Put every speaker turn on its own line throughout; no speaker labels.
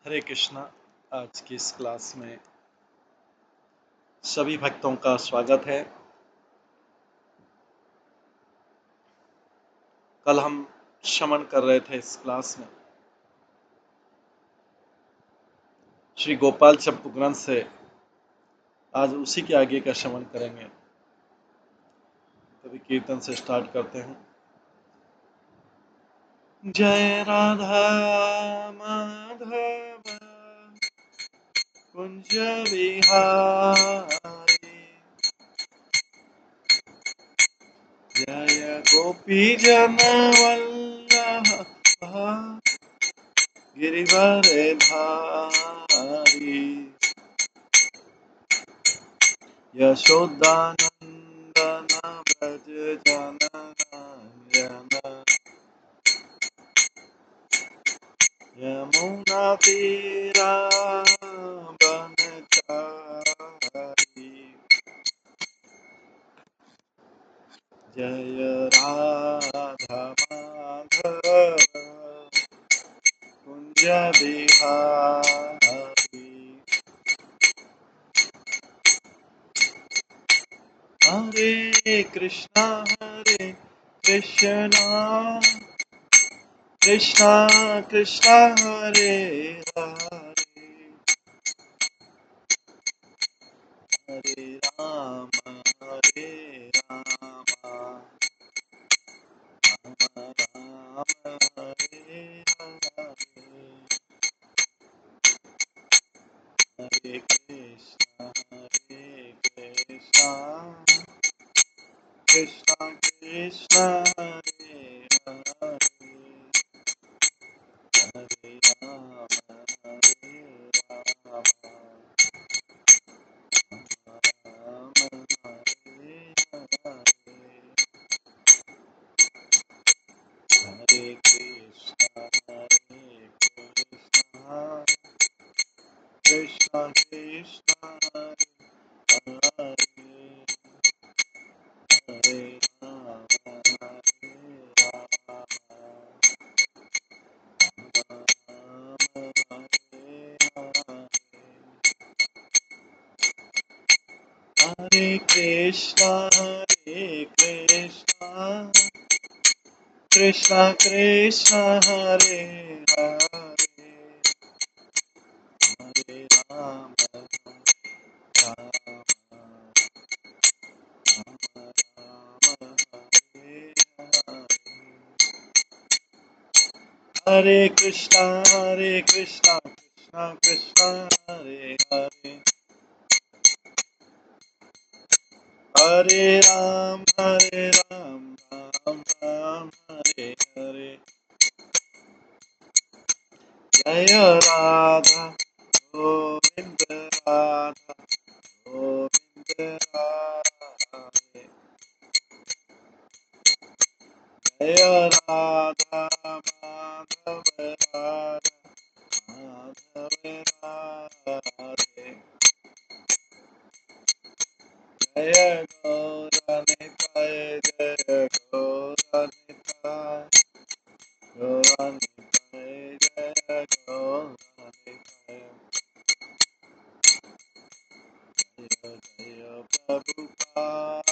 हरे कृष्णा। आज की इस क्लास में सभी भक्तों का स्वागत है। कल हम श्रवण कर रहे थे इस क्लास में श्री गोपाल चंपू ग्रंथ से। आज उसी के आगे का श्रवण करेंगे। कभी कीर्तन से स्टार्ट करते हैं। जय राधा माधव कुंज विहारी, जय गोपी जन वल्लभ गिरिवर धारी, यशोदानंदन व्रज जनन, यमुना तीरा बनचारी, जय राधा माधव कुंज बिहारी। हरे कृष्णा कृष्णा कृष्णा हरे हरे, हरे राम हरे राम, राम हरे हरे, हरे कृष्णा कृष्णा कृष्णा हरे हरे, हरे राम राम, राम हरे हरे, हरे कृष्णा कृष्णा कृष्णा हरे हरे, हरे राम राम हरे कृष्णा कृष्णा कृष्णा हरे हरे, हरे राम राम हरे हरे कृष्णा कृष्णा कृष्णा हरे हरे, हरे राम राम राम हरे हरे, जय राधा गोविंद राधा गोविंद राधे, जय राधा माधव राधा माधव राधे, जय गौरनिताय जय गौरनिताय गौरनिताय जय गौरनिताय, जय जय प्रभुपाद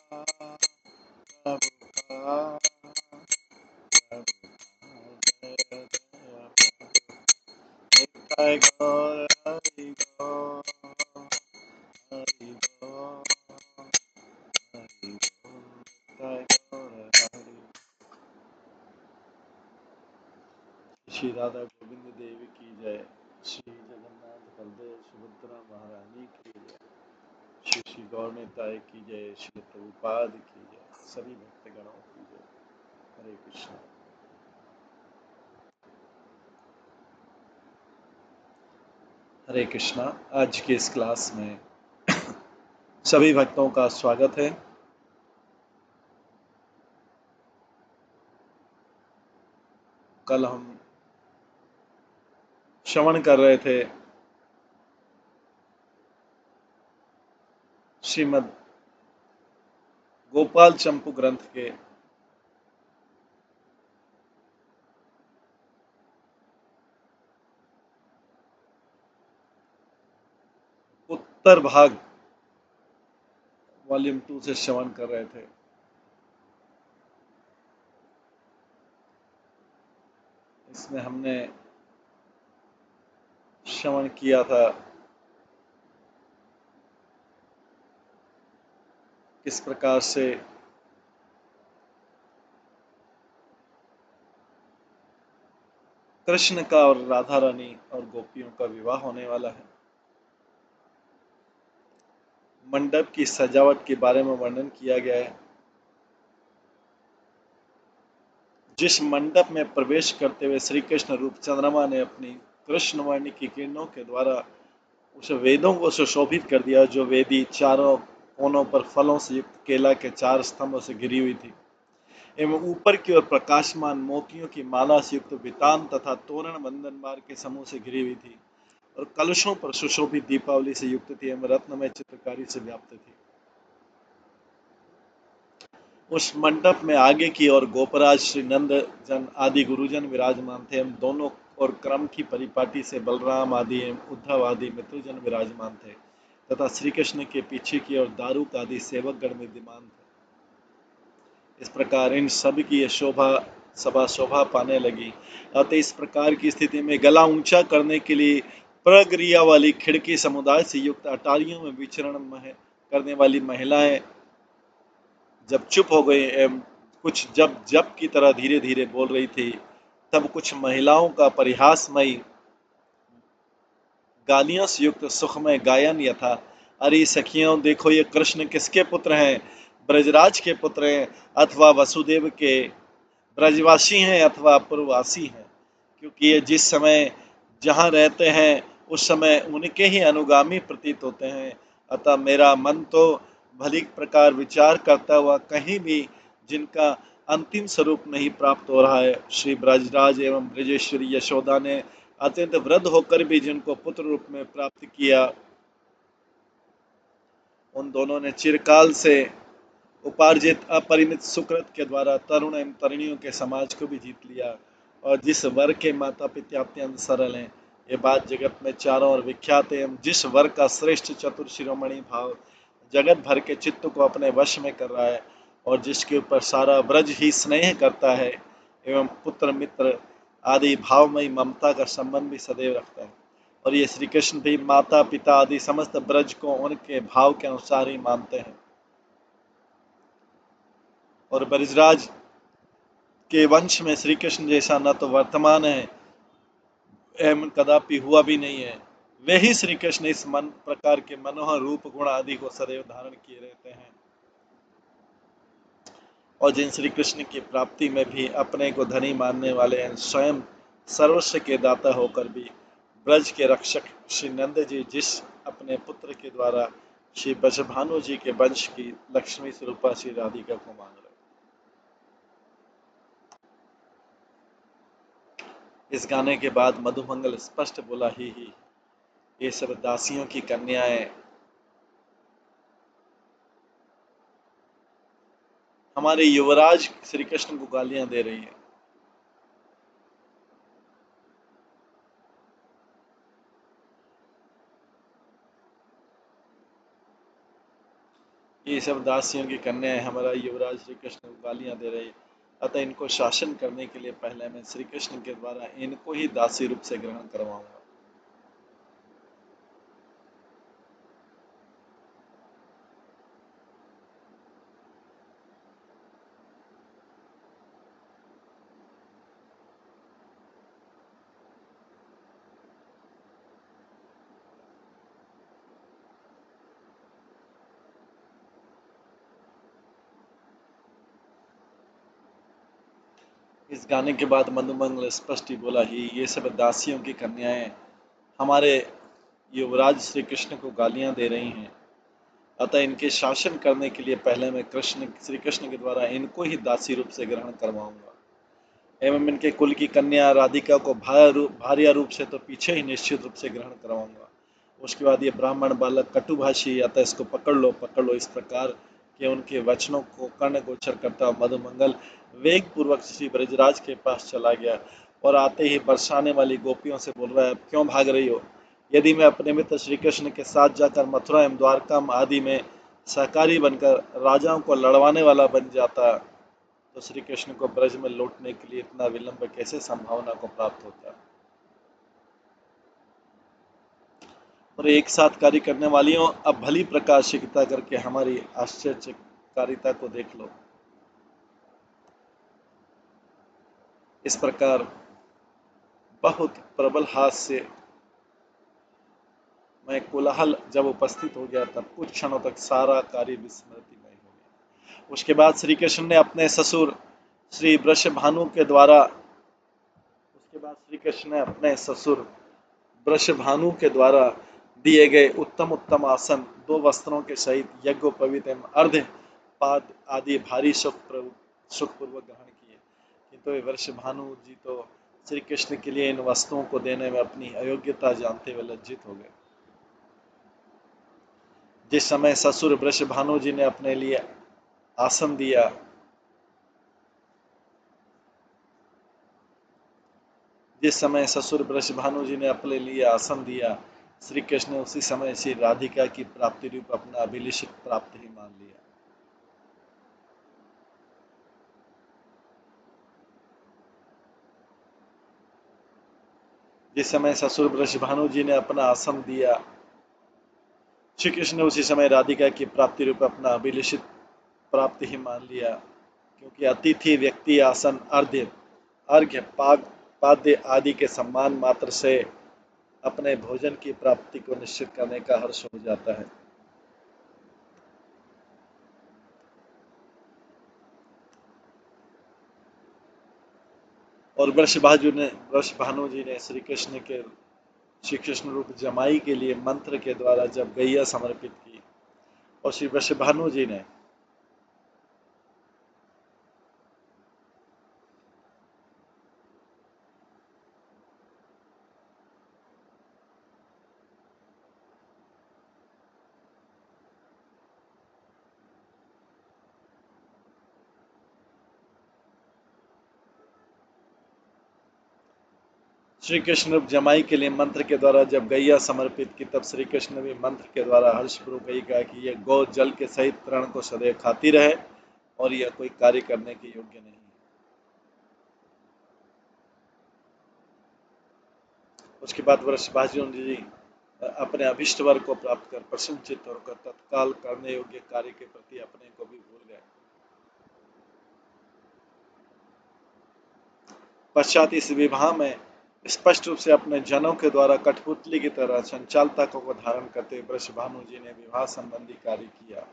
प्रभुपाद प्रभुपाद, जय निताय गौर हरि गौर हरि गौर हरि गौर, निताय गौर हरि। श्री राधा गोविंद देव की जय, श्री जगन्नाथ बलदेव सुभद्रा महारानी की जय, श्री श्री गौर निताय की जय, श्री प्रभुपाद की जय, सभी भक्तगणों की जय। हरे कृष्णा। हरे कृष्णा। आज के इस क्लास में सभी भक्तों का स्वागत है। कल हम श्रवण कर रहे थे श्रीमद् गोपाल चंपू ग्रंथ के उत्तर भाग वॉल्यूम 2 से श्रवण कर रहे थे। इसमें हमने श्रवण किया था किस प्रकार से कृष्ण का और राधा रानी और गोपियों का विवाह होने वाला है। मंडप की सजावट के बारे में वर्णन किया गया है। जिस मंडप में प्रवेश करते हुए श्री कृष्ण रूप चंद्रमा ने अपनी कृष्णवाणी की किरणों के द्वारा उस वेदों को सुशोभित कर दिया, जो वेदी चारों कोनों पर फलों से युक्त केला के 4 स्तंभों से घिरी हुई थी एवं ऊपर की ओर प्रकाशमान मोतियों की माला से युक्त वितान तथा तोरण बंधन मार्ग के समूह से घिरी हुई थी और कलशों पर सुशोभित दीपावली से युक्त थी एवं रत्नमय चित्रकारी से व्याप्त थी। उस मंडप में आगे की ओर गोपराज श्री नंद जन आदि गुरुजन विराजमान थे एवं दोनों और क्रम की परिपाटी से बलराम आदि एवं उद्धव आदि मित्रजन विराजमान थे तथा श्री कृष्ण के पीछे की ओर दारुक आदि सेवकगण विद्यमान थे। इस प्रकार इन सब की यह शोभा पाने लगी। अतः इस प्रकार की स्थिति में गला ऊंचा करने के लिए प्रक्रिया वाली खिड़की समुदाय से युक्त अटारियों में विचरण करने वाली महिलाएं जब चुप हो गई एवं कुछ जब जब की तरह धीरे धीरे बोल रही थी, तब कुछ महिलाओं का परिहासमयी गालियों से युक्त सुखमय गायन यथा, अरे सखियों देखो ये कृष्ण किसके पुत्र हैं, ब्रजराज के पुत्र हैं अथवा वसुदेव के ब्रजवासी हैं अथवा पूर्ववासी हैं, क्योंकि ये जिस समय जहाँ रहते हैं उस समय उनके ही अनुगामी प्रतीत होते हैं। अतः मेरा मन तो भली प्रकार विचार करता हुआ कहीं भी जिनका अंतिम स्वरूप नहीं प्राप्त हो रहा है, श्री ब्रजराज एवं ब्रजेश्वरी यशोदा ने अत्यंत वृद्ध होकर भी जिनको पुत्र रूप में प्राप्त किया, उन दोनों ने चिरकाल से उपार्जित अपरिमित सुकृत के द्वारा तरुण एवं तरुणियों के समाज को भी जीत लिया। और जिस वर्ग के माता पिता अत्यंत सरल हैं, ये बात जगत में चारों ओर विख्यात है। एवं जिस वर्ग का श्रेष्ठ चतुर शिरोमणि भाव जगत भर के चित्त को अपने वश में कर रहा है और जिसके ऊपर सारा ब्रज ही स्नेह करता है एवं पुत्र मित्र आदि भावमयी ममता का संबंध भी सदैव रखता है। और ये श्री कृष्ण भी माता पिता आदि समस्त ब्रज को उनके भाव के अनुसार ही मानते हैं और ब्रजराज के वंश में श्री कृष्ण जैसा न तो वर्तमान है एवं कदापि हुआ भी नहीं है। वे ही श्री कृष्ण इस मन प्रकार के मनोहर रूप गुण आदि को सदैव धारण किए रहते हैं और जिन श्री कृष्ण की प्राप्ति में भी अपने को धनी मानने वाले हैं, स्वयं सर्वस्व के दाता होकर भी ब्रज के रक्षक श्री नंद जी जिस अपने पुत्र के द्वारा श्री ब्रजभानु जी के वंश की लक्ष्मी स्वरूपा श्री राधिका को मान रहे। इस गाने के बाद मधुमंगल स्पष्ट बोला, ही ये सब दासियों की कन्याएं हमारे युवराज श्री कृष्ण को गालियां दे रही हैं। ये सब दासियों की कन्याएं हमारा युवराज श्री कृष्ण को गालियां दे रही, अतः इनको शासन करने के लिए पहले मैं श्री कृष्ण के द्वारा इनको ही दासी रूप से ग्रहण करवाऊंगा। इस गाने के बाद मधुमंगल स्पष्ट ही बोला, ही ये सब दासियों की कन्याएं हमारे युवराज श्री कृष्ण को गालियां दे रही हैं, अतः इनके शासन करने के लिए पहले मैं श्री कृष्ण के द्वारा इनको ही दासी रूप से ग्रहण करवाऊंगा एवं इनके कुल की कन्या राधिका को भार्या रूप से तो पीछे ही निश्चित रूप से ग्रहण करवाऊंगा। उसके बाद ये ब्राह्मण बालक कटुभाषी, अतः इसको पकड़ लो, इस प्रकार के उनके वचनों को कर्ण गोचर करता मधुमंगल वेग पूर्वक श्री ब्रजराज के पास चला गया और आते ही बरसाने वाली गोपियों से बोल रहा है, क्यों भाग रही हो, यदि मैं अपने मित्र श्री कृष्ण के साथ जाकर मथुरा एवं द्वारका आदि में सहकारी बनकर राजाओं को लड़वाने वाला बन जाता तो श्री कृष्ण को ब्रज में लौटने के लिए इतना विलंब कैसे संभावना को प्राप्त होता। और एक साथ कार्य करने वालियों, अब भली प्रकाशिकता करके हमारी आश्चर्यकारिता को देख लो। इस प्रकार बहुत प्रबल हास्य में कोलाहल जब उपस्थित हो गया तब कुछ क्षणों तक सारा कार्य विस्मृतिमय हो गया। उसके बाद श्री कृष्ण ने अपने ससुर श्री वृषभानु के द्वारा दिए गए उत्तम उत्तम आसन, दो वस्त्रों के सहित यज्ञोपवीत एवं अर्ध पाद आदि भारी सुखपूर्वक ग्रहण किए। किंतु वृषभानु जी तो श्री कृष्ण के लिए इन वस्तुओं को देने में अपनी अयोग्यता जानते हुए लज्जित हो गए। जिस समय ससुर वृषभानु जी ने अपने लिए आसन दिया, श्री कृष्ण ने उसी समय श्री राधिका की प्राप्ति रूप अपना अभिलिषित प्राप्त ही मान लिया। जिस समय ससुर वृषभानु जी ने अपना आसन दिया, श्री कृष्ण ने उसी समय राधिका की प्राप्ति रूप अपना अभिलिषित प्राप्ति ही मान लिया, क्योंकि अतिथि व्यक्ति आसन अर्घ्य पाद्य आदि के सम्मान मात्र से अपने भोजन की प्राप्ति को निश्चित करने का हर्ष हो जाता है। और वृषभानु जी ने श्री कृष्ण रूप जमाई के लिए मंत्र के द्वारा जब गैया समर्पित की, और श्री वृषभानु जी ने श्री कृष्ण रूप जमाई के लिए मंत्र के द्वारा जब गैया समर्पित की, तब श्री कृष्ण ने भी मंत्र के द्वारा हर्षपूर्वक यही कहा कि यह गौ जल के सहित तृण को सदैव खाती रहे और यह कोई कार्य करने के योग्य नहीं। उसके बाद वृषभानु जी अपने अभिष्ट वर को प्राप्त कर प्रसन्नचित्त होकर तत्काल करने योग्य कार्य के प्रति अपने को भी भूल गए। पश्चात इस विवाह में स्पष्ट रूप से अपने जनों के द्वारा कठपुतली की तरह संचालता को धारण करते वृषभानु जी ने विवाह संबंधी कार्य किया।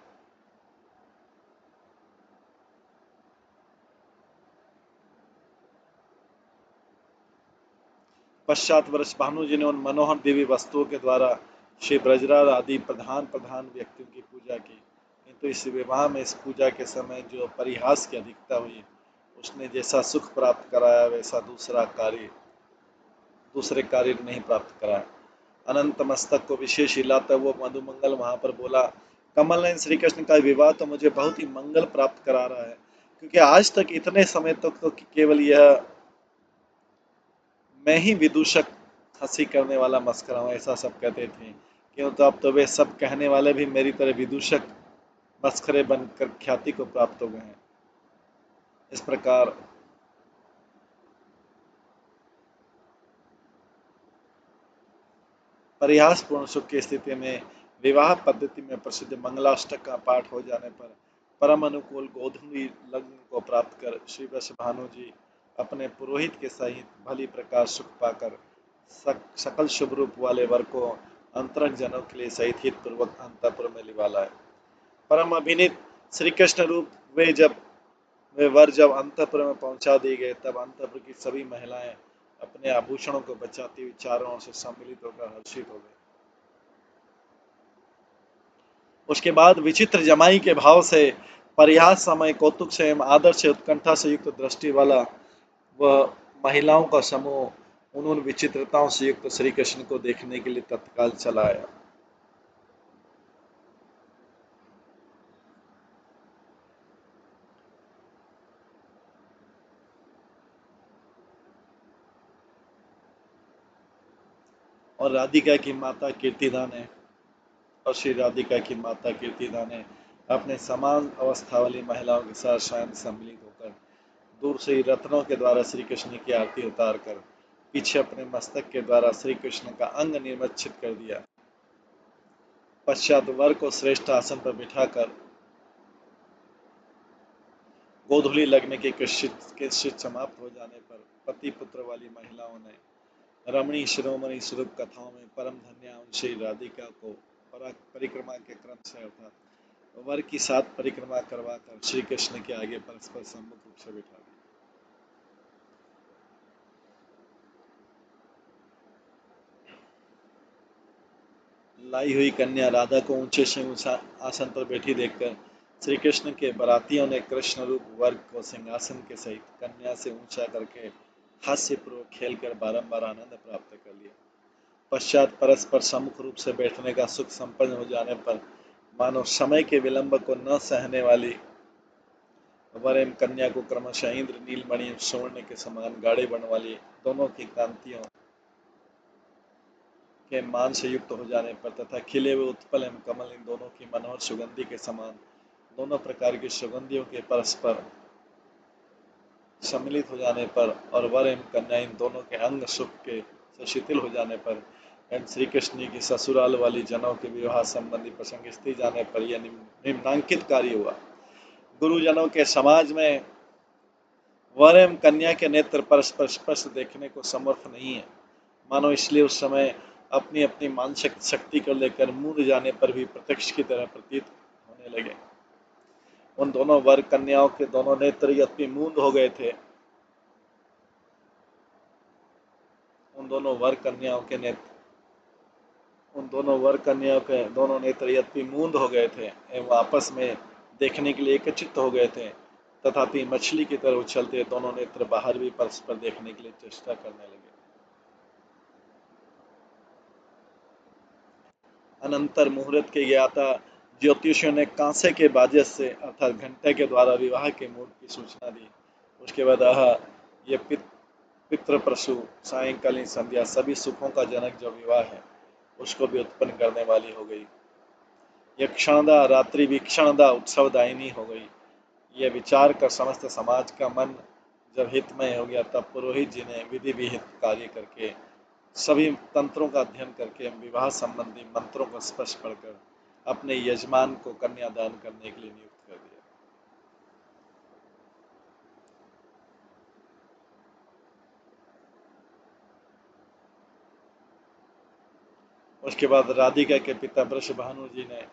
पश्चात वृषभानु जी ने उन मनोहर देवी वस्तुओं के द्वारा श्री ब्रजराज आदि प्रधान प्रधान व्यक्तियों की पूजा की, किंतु इस विवाह में इस पूजा के समय जो परिहास की अधिकता हुई, उसने जैसा सुख प्राप्त कराया वैसा दूसरे कार्य नहीं प्राप्त कराया। अनंत मस्तक को विशेष हिलाता वो मधुमंगल वहां पर बोला, कमल नयन श्री कृष्ण का विवाह तो मुझे बहुत ही मंगल प्राप्त करा रहा है, क्योंकि आज तक इतने समय तक तो केवल यह मैं ही विदूषक हंसी करने वाला मस्करा हूँ, ऐसा सब कहते थे। क्यों तो अब तो वे सब कहने वाले भी मेरी तरह विदूषक मस्करे बनकर ख्याति को प्राप्त हो गए हैं। इस प्रकार परिहासपूर्ण सुख की स्थिति में विवाह पद्धति में प्रसिद्ध मंगलाष्टक का पाठ हो जाने पर परम अनुकूल गोधूली लग्न को प्राप्त कर श्री वृषभानु जी अपने पुरोहित के सहित भली प्रकार सुख पाकर सकल शुभ रूप वाले वर को अंतरंग जनों के लिए सहित हित पूर्वक अंतपुर में लिवा लाए। परम अभिनीत श्री कृष्ण रूप वे वर जब अंतपुर में पहुंचा दिए गए, तब अंतपुर की सभी महिलाएं अपने आभूषणों को बचाती हुई चारों ओर से सम्मिलित होकर हर्षित हो गई। उसके बाद विचित्र जमाई के भाव से परिहास समय कौतुक से एवं आदर से उत्कंठा से युक्त दृष्टि वाला वह महिलाओं का समूह उन विचित्रताओं से युक्त श्री कृष्ण को देखने के लिए तत्काल चला आया। और राधिका की माता कीर्तिदा ने और श्री राधिका की माता कीर्तिदा ने अपने समान अवस्था वाली महिलाओं के साथ शांत सम्मिलित होकर दूर से ही रत्नों के द्वारा श्री कृष्ण की आरती उतार कर पीछे अपने मस्तक के द्वारा श्री कृष्ण का अंग निर्मच्छित कर दिया। पश्चात वर को श्रेष्ठ आसन पर बिठाकर गोधूली लगने के किश्चित समाप्त हो जाने पर पति पुत्र वाली महिलाओं ने रमणी शिरोमणि स्वरूप कथाओं में परम धन्य श्री राधिका को परिक्रमा के क्रम से अर्थात वर की 7 परिक्रमा करवाकर श्री कृष्ण के आगे परस्पर सम्मुख रूप से बिठा दिया। लाई हुई कन्या राधा को ऊंचे से ऊंचा आसन पर बैठी देखकर श्री कृष्ण के बरातियों ने कृष्ण रूप वर्ग को सिंहासन के सहित कन्या से ऊंचा करके हास्यपूर्वक खेलकर बारंबार आनंद प्राप्त कर लिया। पश्चात परस्पर सम्मुख रूप से बैठने का सुख संपन्न हो जाने पर मानो समय के विलंब को न सहने वाली वर एवं कन्या को क्रमशः इंद्र नीलमणि स्वर्ण के समान गाढ़े बन वाली दोनों की कांतियों के मान से युक्त हो जाने पर तथा खिले हुए उत्पल एवं कमल इन दोनों की मनोहर सुगंधि के समान दोनों प्रकार की सुगंधियों के परस्पर सम्मिलित हो जाने पर और वर एवं कन्या इन दोनों के अंग सुख के शिथिल हो जाने पर एवं श्री कृष्ण की ससुराल वाली जनों के विवाह संबंधी प्रसंग स्थिर जाने पर यह निम्नांकित कार्य हुआ। गुरुजनों के समाज में वर एवं कन्या के नेत्र परस्पर स्पष्ट देखने को समर्थ नहीं है, मानो इसलिए उस समय अपनी अपनी मानसिक शक्ति को लेकर मूड जाने पर भी प्रत्यक्ष की तरह प्रतीत होने लगे। उन दोनों वर कन्याओं के दोनों नेत्र यद्यपि मूंद हो गए थे, उन दोनों वर कन्याओं के दोनों नेत्र यद्यपि मूंद हो गए थे एवं आपस में देखने के लिए एकचित्त हो गए थे, तथापि मछली की तरह उछलते दोनों नेत्र बाहर भी परस्पर देखने के लिए चेष्टा करने लगे। अनंतर मुहूर्त के ज्ञाता ज्योतिषियों ने कांसे के बाजे से अर्थात घंटे के द्वारा विवाह के मुहूर्त की सूचना दी। उसके बाद ये पितृप्रसू सायंकालीन संध्या सभी सुखों का जनक जो विवाह है उसको भी उत्पन्न करने वाली हो गई। यह क्षणदा रात्रि भी क्षणदा उत्सवदायिनी हो गई। यह विचार कर समस्त समाज का मन जब हितमय हो गया तब पुरोहित जी ने विधि विहित कार्य करके सभी तंत्रों का अध्ययन करके विवाह संबंधी मंत्रों को स्पष्ट पढ़कर अपने यजमान को कन्यादान करने के लिए नियुक्त कर दिया। उसके बाद राधिका के पिता वृषभानु जी ने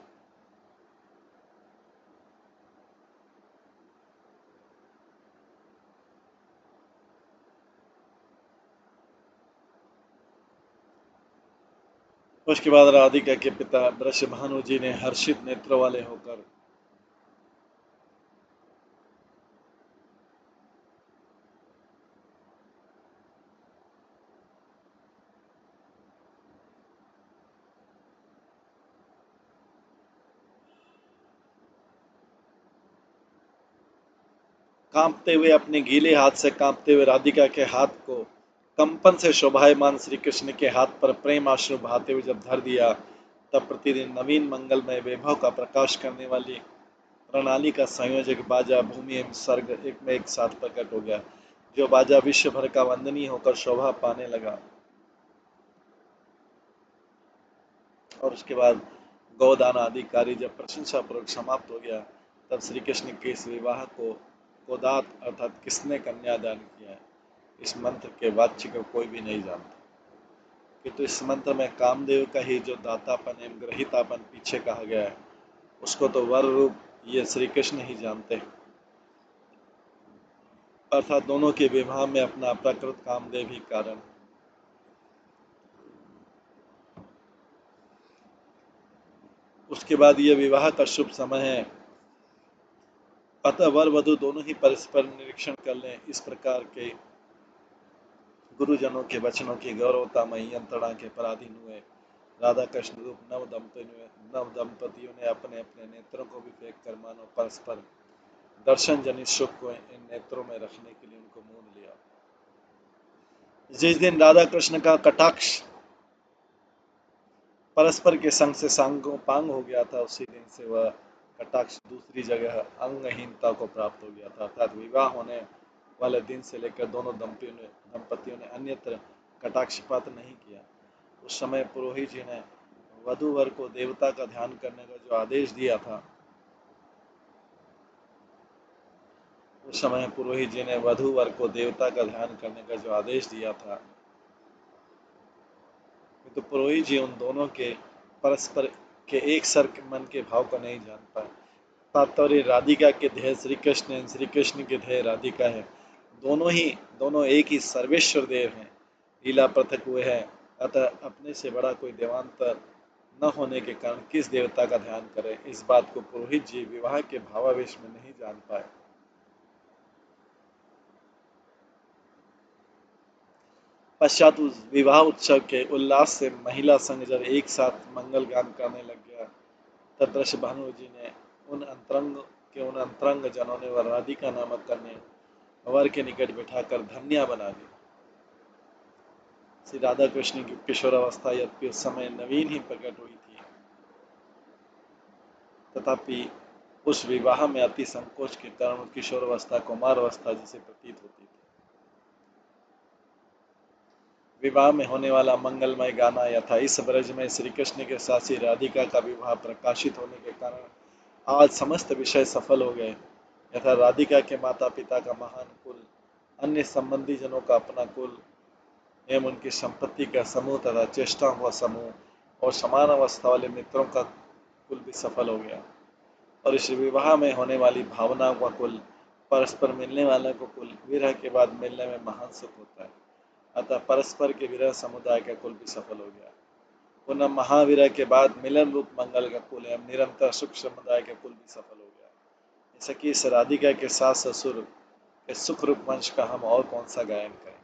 राधिका के पिता वृषभानु जी ने हर्षित नेत्र वाले होकर कांपते हुए अपने गीले हाथ से कांपते हुए राधिका के हाथ को कंपन से शोभायमान श्री कृष्ण के हाथ पर प्रेम आश्रु बहाते हुए जब धर दिया, तब प्रतिदिन नवीन मंगलमय वैभव का प्रकाश करने वाली प्रणाली का संयोजक बाजा भूमि एवं स्वर्ग एक में एक साथ प्रकट हो गया। जो बाजा विश्व भर का वंदनीय होकर शोभा पाने लगा। और उसके बाद गौदान आदि कार्य जब प्रशंसा पूर्वक समाप्त हो गया, तब श्री कृष्ण के इस विवाह को गोदात अर्थात किसने कन्यादान किया है, इस मंत्र के वाच्य को कोई भी नहीं जानता। किंतु इस मंत्र में कामदेव का ही जो दातापन एवं ग्रहितापन पीछे कहा गया है, उसको तो वर रूप ये श्री कृष्ण ही जानते हैं, अर्थात दोनों के विवाह में अपना प्रकृत कामदेव ही कारण। उसके बाद ये विवाह का शुभ समय है, अतः वर वधु दोनों ही परस्पर निरीक्षण कर लें। इस प्रकार के गुरुजनों के वचनों की गौरवतामयी यंत्रणा के पराधीन हुए राधा कृष्ण रूप नव दंपतियों ने अपने अपने नेत्रों को भी फेंक कर मानो परस्पर दर्शन जनित सुख को इन नेत्रों में रखने के लिए उनको मूंद लिया। जिस दिन राधा कृष्ण का कटाक्ष परस्पर के संग से सांगोपांग हो गया था। उसी दिन से वह कटाक्ष दूसरी जगह अंगहीनता को प्राप्त हो गया था। अर्थात विवाह होने वाले दिन से लेकर दोनों दंपतियों ने अन्यत्र कटाक्षपात नहीं किया। उस समय पुरोहित जी ने वधू वर को देवता का ध्यान करने का जो आदेश दिया था, उस समय पुरोहित जी ने वधू वर को देवता का ध्यान करने का जो आदेश दिया था, तो पुरोहित जी उन दोनों के परस्पर के एक सर के मन के भाव को नहीं जान पाए। तात्पर्य राधिका के ध्येय श्री कृष्ण है, श्री कृष्ण के ध्येय राधिका है। दोनों एक ही सर्वेश्वर देव हैं। लीला पृथक हुए हैं। अतः अपने से बड़ा कोई देवांतर न होने के कारण किस देवता का ध्यान करें, इस बात को पुरोहित जी विवाह के भावावेश में नहीं जान पाए। पश्चात उस विवाह उत्सव के उल्लास से महिला संघ जब एक साथ मंगल गान करने लग गया, तब दृश्य भानु जी ने उन अंतरंग जनों ने वह राधिका नामक कन्या वर के निकट बिठाकर धन्या बना दी। श्री राधा कृष्ण की किशोरावस्था यद्यपि उस समय नवीन ही प्रकट हुई थी, तथापि उस विवाह में अति संकोच के कारण किशोरावस्था कुमार अवस्था जिसे प्रतीत होती थी। विवाह में होने वाला मंगलमय गाना यथा इस ब्रज में श्री कृष्ण के साथ श्री राधिका का विवाह प्रकाशित होने के कारण आज समस्त विषय सफल हो गए। यथा राधिका के माता पिता का महान कुल, अन्य संबंधी जनों का अपना कुल एवं उनकी संपत्ति का समूह तथा चेष्टा हुआ समूह और समान अवस्था वाले मित्रों का कुल भी सफल हो गया। और इस विवाह में होने वाली भावनाओं का कुल, परस्पर मिलने वालों को कुल, विरह के बाद मिलने में महान सुख होता है। अतः परस्पर के विरह समुदाय का कुल भी सफल हो गया। पुनः महाविरह के बाद मिलन रूप मंगल का कुल एवं निरंतर सुख समुदाय का कुल भी सफल हो गया। जैसे कि इस राधिका के सास ससुर के सुख रूप वंश का हम और कौन सा गायन करें।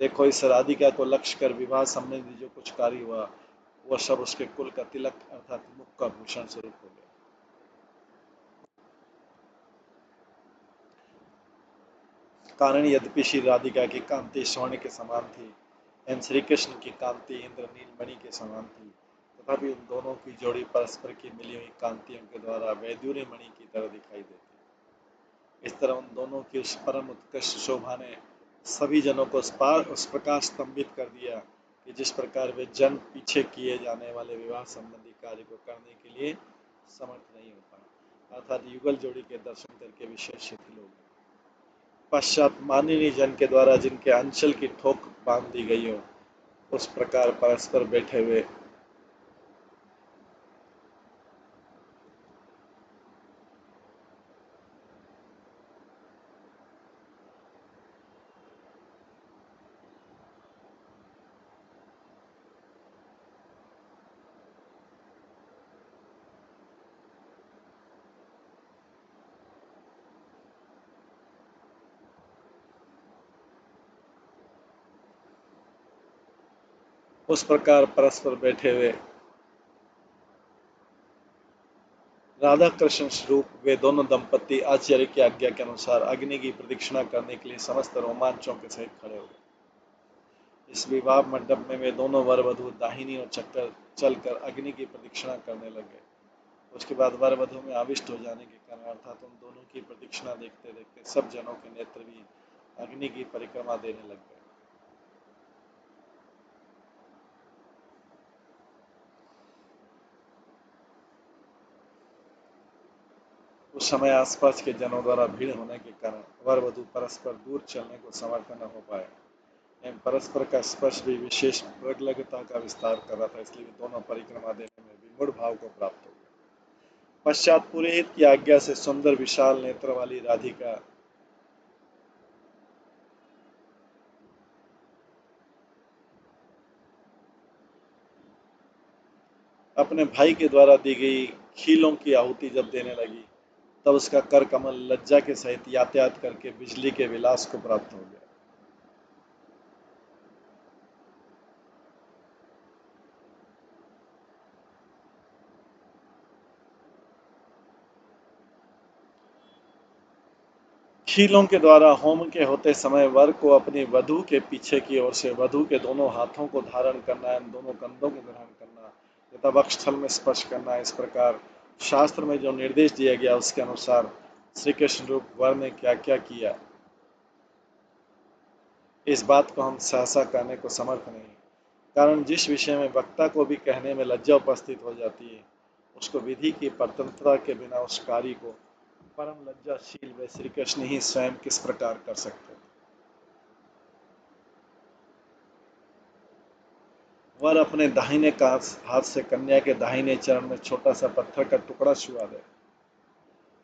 देखो, इस राधिका को लक्ष्य कर विवाह संबंधी जो कुछ कार्य हुआ, वह सब उसके कुल का तिलक अर्थात मुख का भूषण स्वरूप हो गया। कारण यद्यपि श्री राधिका की कांति स्वर्ण के समान थी एवं श्री कृष्ण की कांति इंद्र नीलमणि के समान थी, तथापि उन दोनों की जोड़ी परस्पर की मिली हुई कांतियों के द्वारा वैदुर्य मणि की तरह दिखाई देती। इस तरह उन दोनों की उस परम उत्कृष्ट शोभा ने सभी जनों को उस प्रकार स्तंभित कर दिया कि जिस प्रकार वे जन पीछे किए जाने वाले विवाह संबंधी कार्य को करने के लिए समर्थ नहीं होता, अर्थात युगल जोड़ी के दर्शन करके विशेष शिथिल हो गए। पश्चात मानिनी जन के द्वारा जिनके अंचल की ठोक बांध दी गई हो, उस प्रकार परस्पर बैठे हुए राधा कृष्ण स्वरूप वे दोनों दंपति आचार्य की आज्ञा के अनुसार अग्नि की प्रदक्षिणा करने के लिए समस्त रोमांचों के सहित खड़े हो गए। इस विवाह मंडप में वे दोनों वर वधु दाहिनी और चक्कर चलकर अग्नि की प्रदक्षिणा करने लगे। उसके बाद वर वधु में आविष्ट हो जाने के कारण अर्थात उन दोनों की प्रदक्षिणा देखते देखते सब जनों के नेत्र भी अग्नि की परिक्रमा देने लग गए। उस समय आसपास के जनों द्वारा भीड़ होने के कारण वर वधु परस्पर दूर चलने को समर्थ न हो पाए एवं परस्पर का स्पर्श भी विशेष प्रगलभता का विस्तार कर रहा था, इसलिए दोनों परिक्रमा देने में विमूढ़ भाव को प्राप्त हो गए। पश्चात पुरोहित की आज्ञा से सुंदर विशाल नेत्र वाली राधिका अपने भाई के द्वारा दी गई खीलों की आहुति जब देने लगी, तब उसका कर कमल लज्जा के सहित यातायात करके बिजली के विलास को प्राप्त हो गया। खीलों के द्वारा होम के होते समय वर को अपनी वधू के पीछे की ओर से वधू के दोनों हाथों को धारण करना एवं दोनों कंधों को ग्रहण करना तथा वक्षस्थल में स्पर्श करना। इस प्रकार शास्त्र में जो निर्देश दिया गया उसके अनुसार श्री कृष्ण रूप वर ने क्या क्या किया, इस बात को हम सहसा कहने को समर्थ नहीं। कारण जिस विषय में वक्ता को भी कहने में लज्जा उपस्थित हो जाती है, उसको विधि की परतंत्रता के बिना उस कार्य को परम लज्जाशील व श्री कृष्ण ही स्वयं किस प्रकार कर सकते। वर अपने दाहिने हाथ से कन्या के दाहिने चरण में छोटा सा पत्थर का टुकड़ा छुआ दे।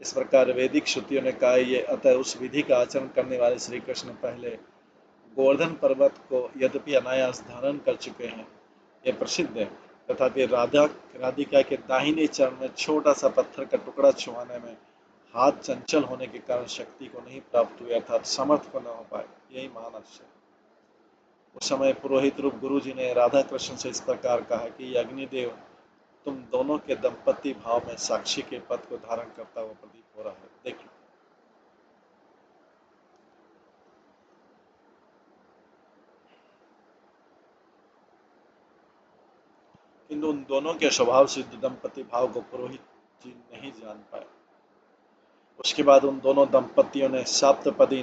इस प्रकार वैदिक श्रुतियों ने कहा ये अतः उस विधि का आचरण करने वाले श्री कृष्ण पहले गोवर्धन पर्वत को यद्यपि अनायास धारण कर चुके हैं, यह प्रसिद्ध है, तथापि राधिका के दाहिने चरण में छोटा सा पत्थर का टुकड़ा छुआने में हाथ चंचल होने के कारण शक्ति को नहीं प्राप्त हुई अर्थात समर्थ को न हो पाए। यही महान आश्चर्य। उस समय पुरोहित रूप गुरु जी ने राधा कृष्ण से इस प्रकार कहा कि अग्निदेव तुम दोनों के दंपति भाव में साक्षी के पद को धारण करता हुआ प्रतीत हो रहा है, देख लो। किंतु उन दोनों के स्वभाव सिद्ध दंपति भाव को पुरोहित जी नहीं जान पाए। उसके बाद उन दोनों दंपतियों ने सप्तपदी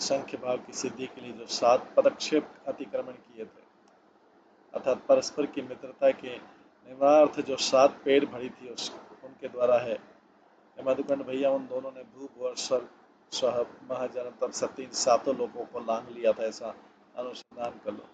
संख्य भाव की सिद्धि के लिए जो 7 पदक्षेप अतिक्रमण किए थे, अर्थात परस्पर की मित्रता के निवार्थ जो 7 पेड़ भरी थी उनके द्वारा है। मधुकंड भैया उन दोनों ने भू भुवर स्वर्ग स्व महाजन तब सती सातों लोगों को लांग लिया था, ऐसा अनुसंधान कर लो।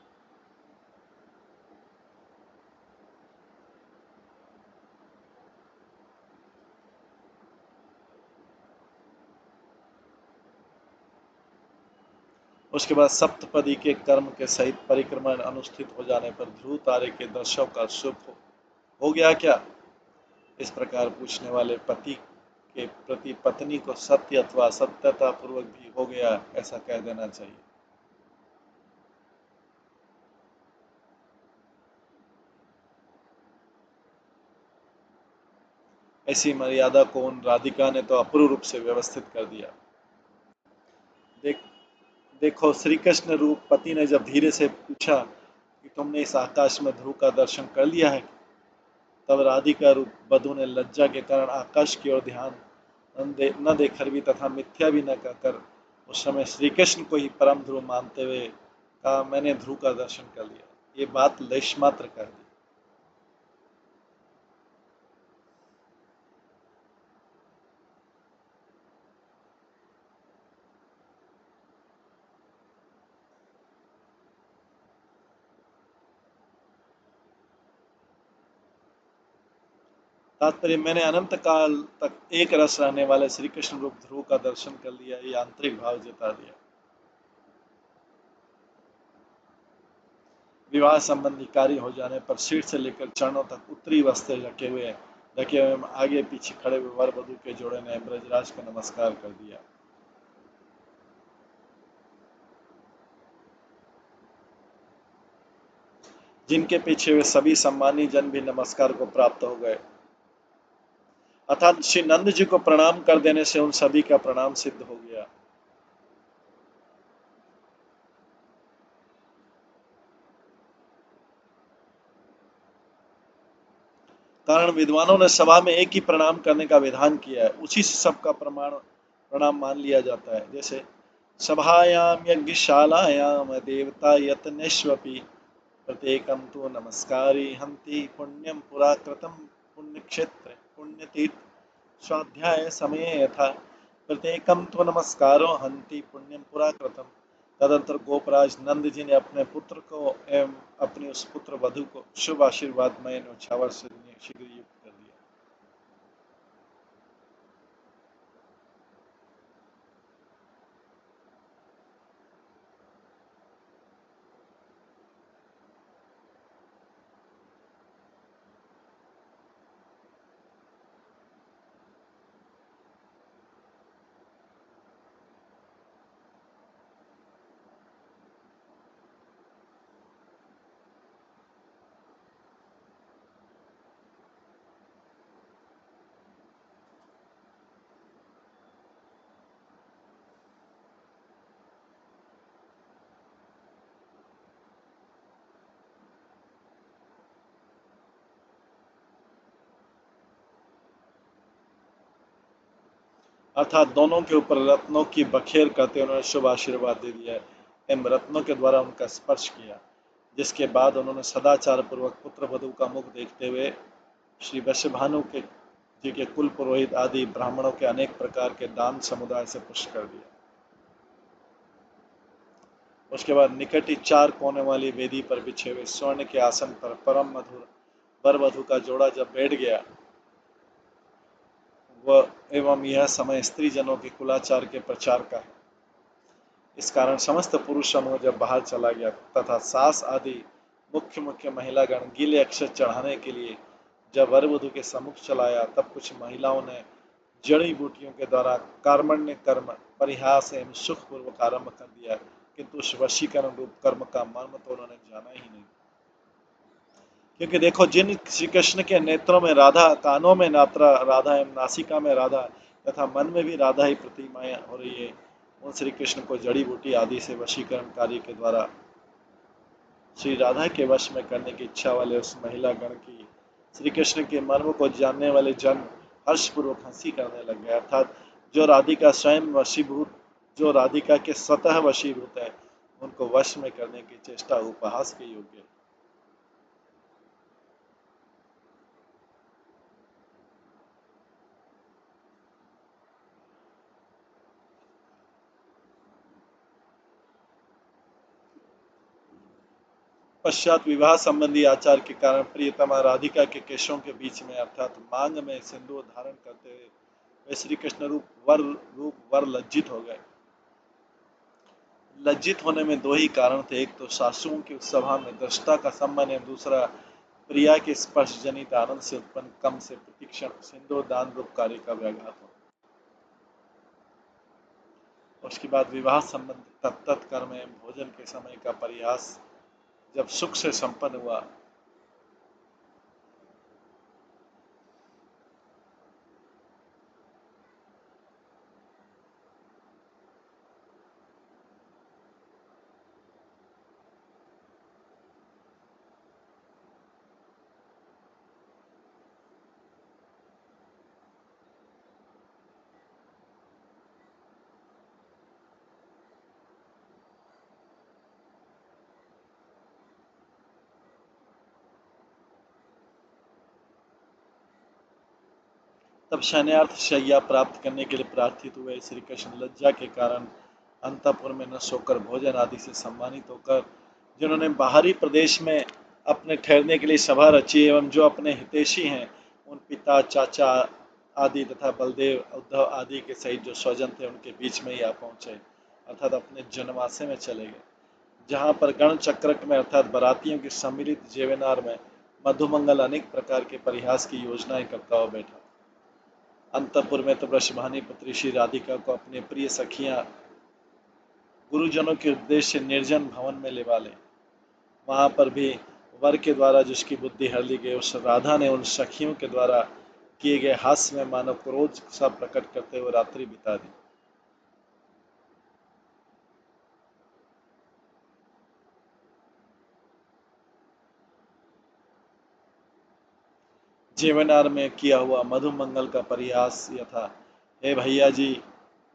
उसके बाद सप्तपदी के कर्म के सहित परिक्रमण अनुष्ठित हो जाने पर ध्रुव तारे के दर्शनों का शुभ हो गया क्या, इस प्रकार पूछने वाले पति के प्रति पत्नी को सत्य अथवा असत्यता पूर्वक भी हो गया ऐसा कह देना चाहिए। ऐसी मर्यादा को उन राधिका ने तो अपूर्ण रूप से व्यवस्थित कर दिया। देख देखो श्री कृष्ण रूप पति ने जब धीरे से पूछा कि तुमने इस आकाश में ध्रुव का दर्शन कर लिया है, तब राधिका रूप वधु ने लज्जा के कारण आकाश की ओर ध्यान न देकर भी तथा मिथ्या भी न कहकर उस समय श्री कृष्ण को ही परम ध्रुव मानते हुए कहा मैंने ध्रुव का दर्शन कर लिया। ये बात लेश मात्र कह दी। तात्पर्य मैंने अनंत काल तक एक रस रहने वाले श्री कृष्ण रूप ध्रुव का दर्शन कर लिया, ये आंतरिक भाव जता दिया। विवाह संबंधी कार्य हो जाने पर सिर से लेकर चरणों तक उत्तरी वस्त्र ढके हुए आगे पीछे खड़े हुए वर वधु के जोड़े ने ब्रजराज को नमस्कार कर दिया। जिनके पीछे हुए सभी सम्मानी जन भी नमस्कार को प्राप्त हो गए, अर्थात श्री नंद जी को प्रणाम कर देने से उन सभी का प्रणाम सिद्ध हो गया। कारण विद्वानों ने सभा में एक ही प्रणाम करने का विधान किया है, उसी से सबका प्रणाम मान लिया जाता है। जैसे सभायाम यज्ञशालायाम देवता यत्नेष्वपि प्रत्येकम तो नमस्कारी हंति पुण्यम पुराकृतम पुण्यक्षेत्र पुण्यतीर्थ स्वाध्याय समय यथा प्रत्येकम तो नमस्कारो हंति पुण्यम पुराकृतम। तदंतर गोपराज नंद जी ने अपने पुत्र को एवं अपनी उस पुत्र वधु को शुभ आशीर्वादमय न्योछावर से शीघ्र युक्त कर दिया। अर्थात दोनों के ऊपर रत्नों की बखेर करते उन्होंने शुभ आशीर्वाद दे दिया। इन रत्नों के द्वारा उनका स्पर्श किया, जिसके बाद उन्होंने सदाचार पूर्वक पुत्र वधू का मुख देखते हुए श्री वैश्यभानु के जी के कुल पुरोहित आदि ब्राह्मणों के अनेक प्रकार के दान समुदाय से पुष्ट कर दिया। उसके बाद निकट ही 4 कोने वाली वेदी पर बिछे हुए स्वर्ण के आसन पर परम मधुर वर वधु का जोड़ा जब बैठ गया, वह एवं यह समय स्त्री जनों के कुलाचार के प्रचार का है। इस कारण समस्त पुरुष समूह जब बाहर चला गया तथा सास आदि मुख्य मुख्य महिलागण गीले अक्षर चढ़ाने के लिए जब वर वधु के सम्मुख चलाया, तब कुछ महिलाओं ने जड़ी बूटियों के द्वारा कार्मण्य कर्म परिहास एवं सुखपूर्वक आरंभ कर दिया, किंतु उस वशीकरण रूप कर्म का मर्म तो उन्होंने जाना ही नहीं। क्योंकि देखो, जिन श्री कृष्ण के नेत्रों में राधा, कानों में राधा एवं नासिका में राधा तथा मन में भी राधा ही प्रतिमाएं हो रही है, उन श्री कृष्ण को जड़ी बूटी आदि से वशीकरण कार्य के द्वारा श्री राधा के वश में करने की इच्छा वाले उस महिला गण की श्री कृष्ण के मर्म को जानने वाले जन हर्षपूर्वक हंसी करने लग गए। अर्थात जो राधिका स्वयं वशीभूत, जो राधिका के स्वतः वशीभूत है, उनको वश में करने की चेष्टा उपहास के योग्य है। पश्चात विवाह संबंधी आचार के कारण प्रियतमा राधिका के केशों के बीच में अर्थात मांग में सिंदूर धारण करते हुए वे श्री कृष्ण रूप वर लज्जित हो गए। लज्जित होने में दो ही कारण थे, एक तो सासुओं की उस सभा में दृष्टा का संबंध है, दूसरा प्रिया के स्पर्श जनित आनंद से उत्पन्न कम से प्रतिक्षण सिंदूर दान रूप कार्य का व्याघात हो। उसके बाद विवाह संबंधी तत्त कर्म एवं भोजन के समय का परिहास जब सुख से संपन्न हुआ, तब शयनार्थ शैया प्राप्त करने के लिए प्रार्थित हुए श्री कृष्ण लज्जा के कारण अंतपुर में न सोकर भोजन आदि से सम्मानित होकर, जिन्होंने बाहरी प्रदेश में अपने ठहरने के लिए सभा रची एवं जो अपने हितैषी हैं, उन पिता चाचा आदि तथा बलदेव उद्धव आदि के सहित जो स्वजन थे, उनके बीच में ही आ पहुंचे, अर्थात अपने जनवासे में चले गए, जहाँ पर गण चक्रक में अर्थात बरातियों के सम्मिलित जेवेनार में मधुमंगल अनेक प्रकार के परिहास की योजनाएं करता हुआ बैठा। अंतपुर में तो वृषभानी पुत्री श्री राधिका को अपने प्रिय सखियां गुरुजनों के उपदेश से निर्जन भवन में लेवा ले। वहां पर भी वर के द्वारा जिसकी बुद्धि हर ली गई, उस राधा ने उन सखियों के द्वारा किए गए हास्य में मानव क्रोध सा प्रकट करते हुए रात्रि बिता दी। जेवनार में किया हुआ मधुमंगल का परिहास यह था, हे भैया जी,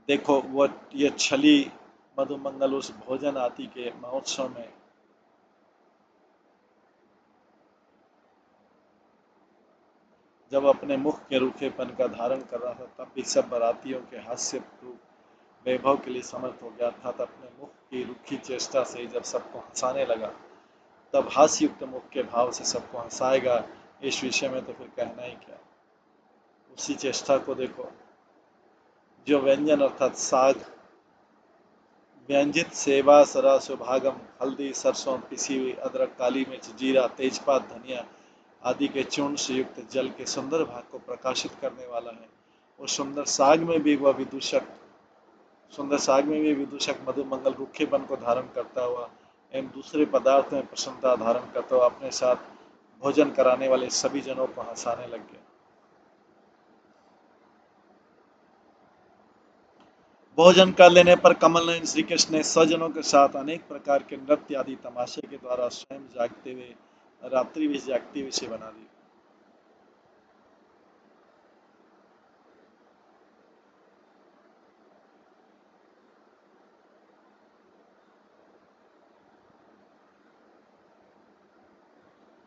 देखो वो ये छली मधुमंगल उस भोजन आदि के महोत्सव में जब अपने मुख के रूखेपन का धारण कर रहा था, तब भी सब बारातियों के हास्य रूप वैभव के लिए समर्थ हो गया था। अपने मुख की रूखी चेष्टा से जब सबको हंसाने लगा, तब हास्य युक्त मुख के भाव से सबको हंसाएगा, इस विषय में तो फिर कहना ही क्या। उसी चेष्टा को देखो, जो व्यंजन अर्थात साग व्यंजित सेवा सरा सुभागम, हल्दी सरसों पिसी हुई अदरक काली मिर्च जीरा तेजपात धनिया आदि के चूर्ण से युक्त जल के सुंदर भाग को प्रकाशित करने वाला है, उस सुंदर साग में भी विदूषक मधुमंगल रूखेपन को धारण करता हुआ एवं दूसरे पदार्थ में प्रसन्नता धारण करता हुआ अपने साथ भोजन कराने वाले सभी जनों को हंसाने लग गया। भोजन कर लेने पर कमल नयन श्री कृष्ण ने स्वजनों के साथ अनेक प्रकार के नृत्य आदि तमाशे के द्वारा स्वयं जागते हुए रात्रि भी जागती हुई से बना दी।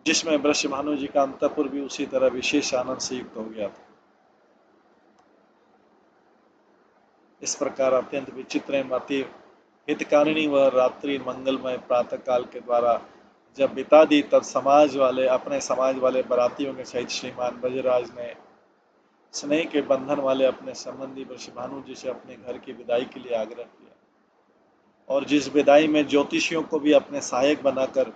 जिसमें वृषभानु जी का अंतःपुर भी उसी तरह विशेष आनंद से युक्त हो गया था। इस प्रकार अत्यंत विचित्र एवं अति हितकारिणी व रात्रि मंगलमय प्रातः काल के द्वारा जब बिता दी, तब अपने समाज वाले बारातियों के सहित श्रीमान ब्रजराज ने स्नेह के बंधन वाले अपने संबंधी वृषभानु जी से अपने घर की विदाई के लिए आग्रह किया, और जिस विदाई में ज्योतिषियों को भी अपने सहायक बनाकर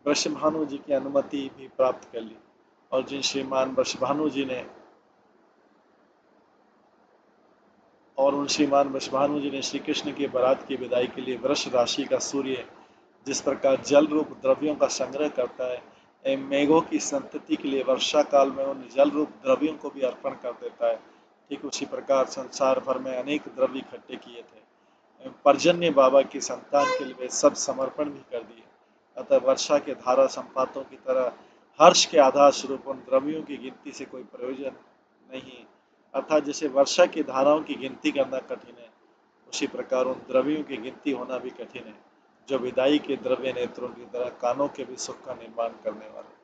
वृषभानु जी की अनुमति भी प्राप्त कर ली, और जिन श्रीमान वृषभानु जी ने उन श्रीमान वृषभानु जी ने श्री कृष्ण की बारात की विदाई के लिए वृष राशि का सूर्य जिस प्रकार जल रूप द्रव्यों का संग्रह करता है एवं मेघों की संतति के लिए वर्षा काल में उन जल रूप द्रव्यों को भी अर्पण कर देता है, ठीक उसी प्रकार संसार भर में अनेक द्रव्य इकट्ठे किए थे एवं पर्जन्य बाबा की संतान के लिए वे सब समर्पण भी कर दिए। अतः वर्षा के धारा संपातों की तरह हर्ष के आधार स्वरूप उन द्रव्यों की गिनती से कोई प्रयोजन नहीं, अर्थात जैसे वर्षा की धाराओं की गिनती करना कठिन है, उसी प्रकार उन द्रव्यों की गिनती होना भी कठिन है जो विदाई के द्रव्य नेत्रों की तरह कानों के भी सुख का निर्माण करने वाले।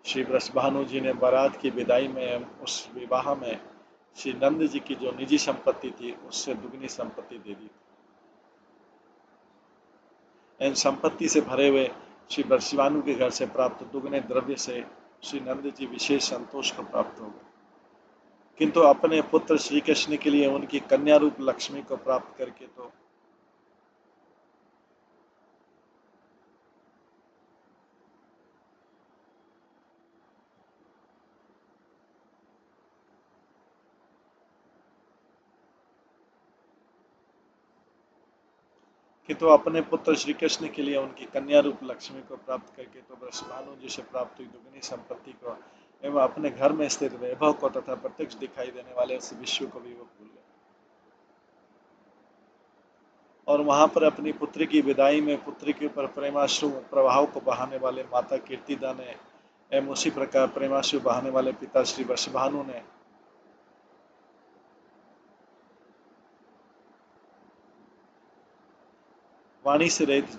श्री वृषभानु जी ने बारात की विदाई में उस विवाह में श्री नंद जी की जो निजी संपत्ति थी उससे दुगनी संपत्ति दे दी। इन संपत्ति से भरे हुए श्री वृषभानु के घर से प्राप्त दुगने द्रव्य से श्री नंद जी विशेष संतोष को प्राप्त हो गए, किंतु अपने पुत्र श्री कृष्ण के लिए उनकी कन्या रूप लक्ष्मी को प्राप्त करके तो अपने पुत्र श्री कृष्ण के लिए उनकी कन्या रूप लक्ष्मी को प्राप्त करके तो वृषभानु जी से प्राप्त हुई दुगनी संपत्ति को एवं अपने घर में स्थित वैभव को तथा प्रत्यक्ष दिखाई देने वाले उस विश्व को भी वो भूल गए, और वहां पर अपनी पुत्री की विदाई में पुत्री के ऊपर प्रेमाश्रु प्रभाव को बहाने वाले माता कीर्तिदा ने एवं उसी प्रकार प्रेमाश्रु बहाने वाले पिता श्री वृषभानु ने वाणी से रहित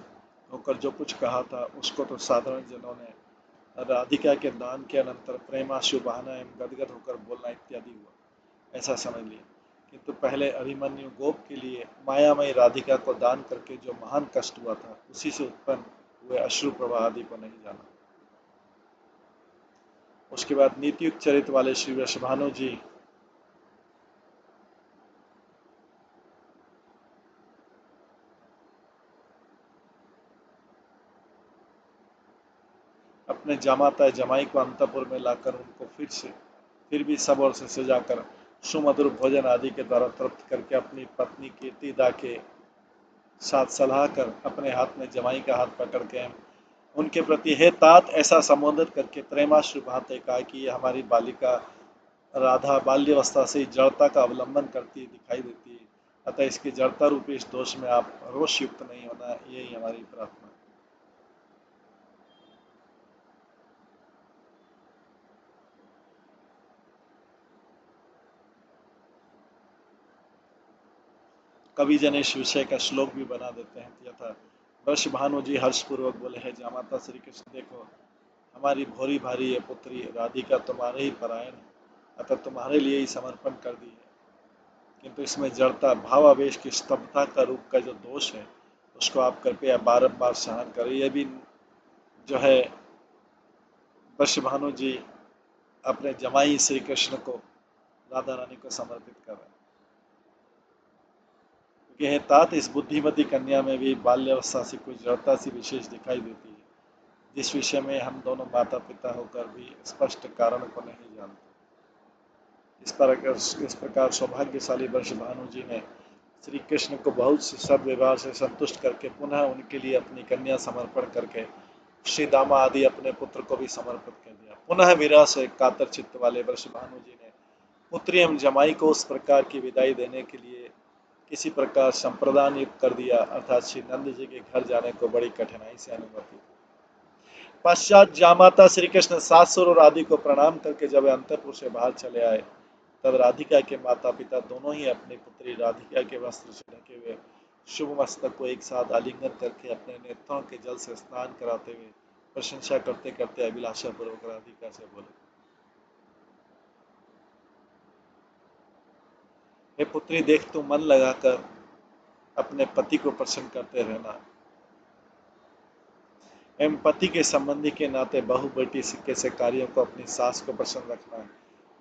होकर जो कुछ कहा था उसको तो साधारण जनों ने राधिका के दान के अनंतर प्रेमाश्रु बहाना एवं गदगद होकर बोलना इत्यादि हुआ ऐसा समझ लिया, किंतु पहले अभिमन्यु गोप के लिए मायामयी राधिका को दान करके जो महान कष्ट हुआ था उसी से उत्पन्न हुए अश्रु प्रवाह आदि को नहीं जाना। उसके बाद नीतियुक्त चरित्र वाले श्री वृषभानु जी अपने जामाता जमाई को अंतपुर में लाकर उनको फिर भी सब ओर से सजाकर सुमधुर भोजन आदि के द्वारा तृप्त करके अपनी पत्नी कीर्तिदा के साथ सलाह कर अपने हाथ में जमाई का हाथ पकड़ के उनके प्रति हे तात ऐसा संबोधित करके प्रेमाश्रु बहाते कहा कि ये हमारी बालिका राधा बाल्यावस्था से जड़ता का अवलंबन करती दिखाई देती है, अतः इसकी जड़ता रूपी इस दोष में आप रोष युक्त नहीं होना, यही हमारी प्रार्थना। कवि जन इस विषय का श्लोक भी बना देते हैं, यथा वृषभानु जी हर्षपूर्वक बोले है जामाता श्री कृष्ण देखो हमारी भोरी भारी ये पुत्री राधिका तुम्हारे ही परायण है, अतः तुम्हारे लिए ही समर्पण कर दी है, किंतु इसमें जड़ता भाव आवेश की स्तब्धता का रूप का जो दोष है उसको आप कृपया बारंबार सहन करें। यह भी जो है वृषभानु जी अपने जमाई श्री कृष्ण को राधा रानी को समर्पित कर रहे हैं, क्योंकि तात इस बुद्धिमती कन्या में भी बाल्यावस्था से कुछ जड़ता सी विशेष दिखाई देती है, जिस विषय में हम दोनों माता पिता होकर भी स्पष्ट कारण को नहीं जानते। इस प्रकार सौभाग्यशाली वृषभानु जी ने श्री कृष्ण को बहुत से सद्व्यवहार से संतुष्ट करके पुनः उनके लिए अपनी कन्या समर्पण करके श्री दामा आदि अपने पुत्र को भी समर्पित कर दिया। पुनः विरह से कातर चित्त वाले वृषभानु जी ने पुत्री एवं जमाई को उस प्रकार की विदाई देने के लिए किसी प्रकार संप्रदान युक्त कर दिया, अर्थात श्री नंद जी के घर जाने को बड़ी कठिनाई से अनुमति। पश्चात जामाता श्री कृष्ण सासुर और आदि को प्रणाम करके जब अंतपुर से बाहर चले आए, तब राधिका के माता पिता दोनों ही अपनी पुत्री राधिका के वस्त्र से ढके हुए शुभ मस्तक को एक साथ आलिंगन करके अपने नेत्रों के जल से स्नान कराते हुए प्रशंसा करते करते अभिलाषा पूर्वक राधिका से बोले, हे पुत्री, देख तू मन लगाकर अपने पति को प्रसन्न करते रहना एवं पति के संबंधी के नाते बहु बेटी सिक्के से कार्यों को अपनी सास को प्रसन्न रखना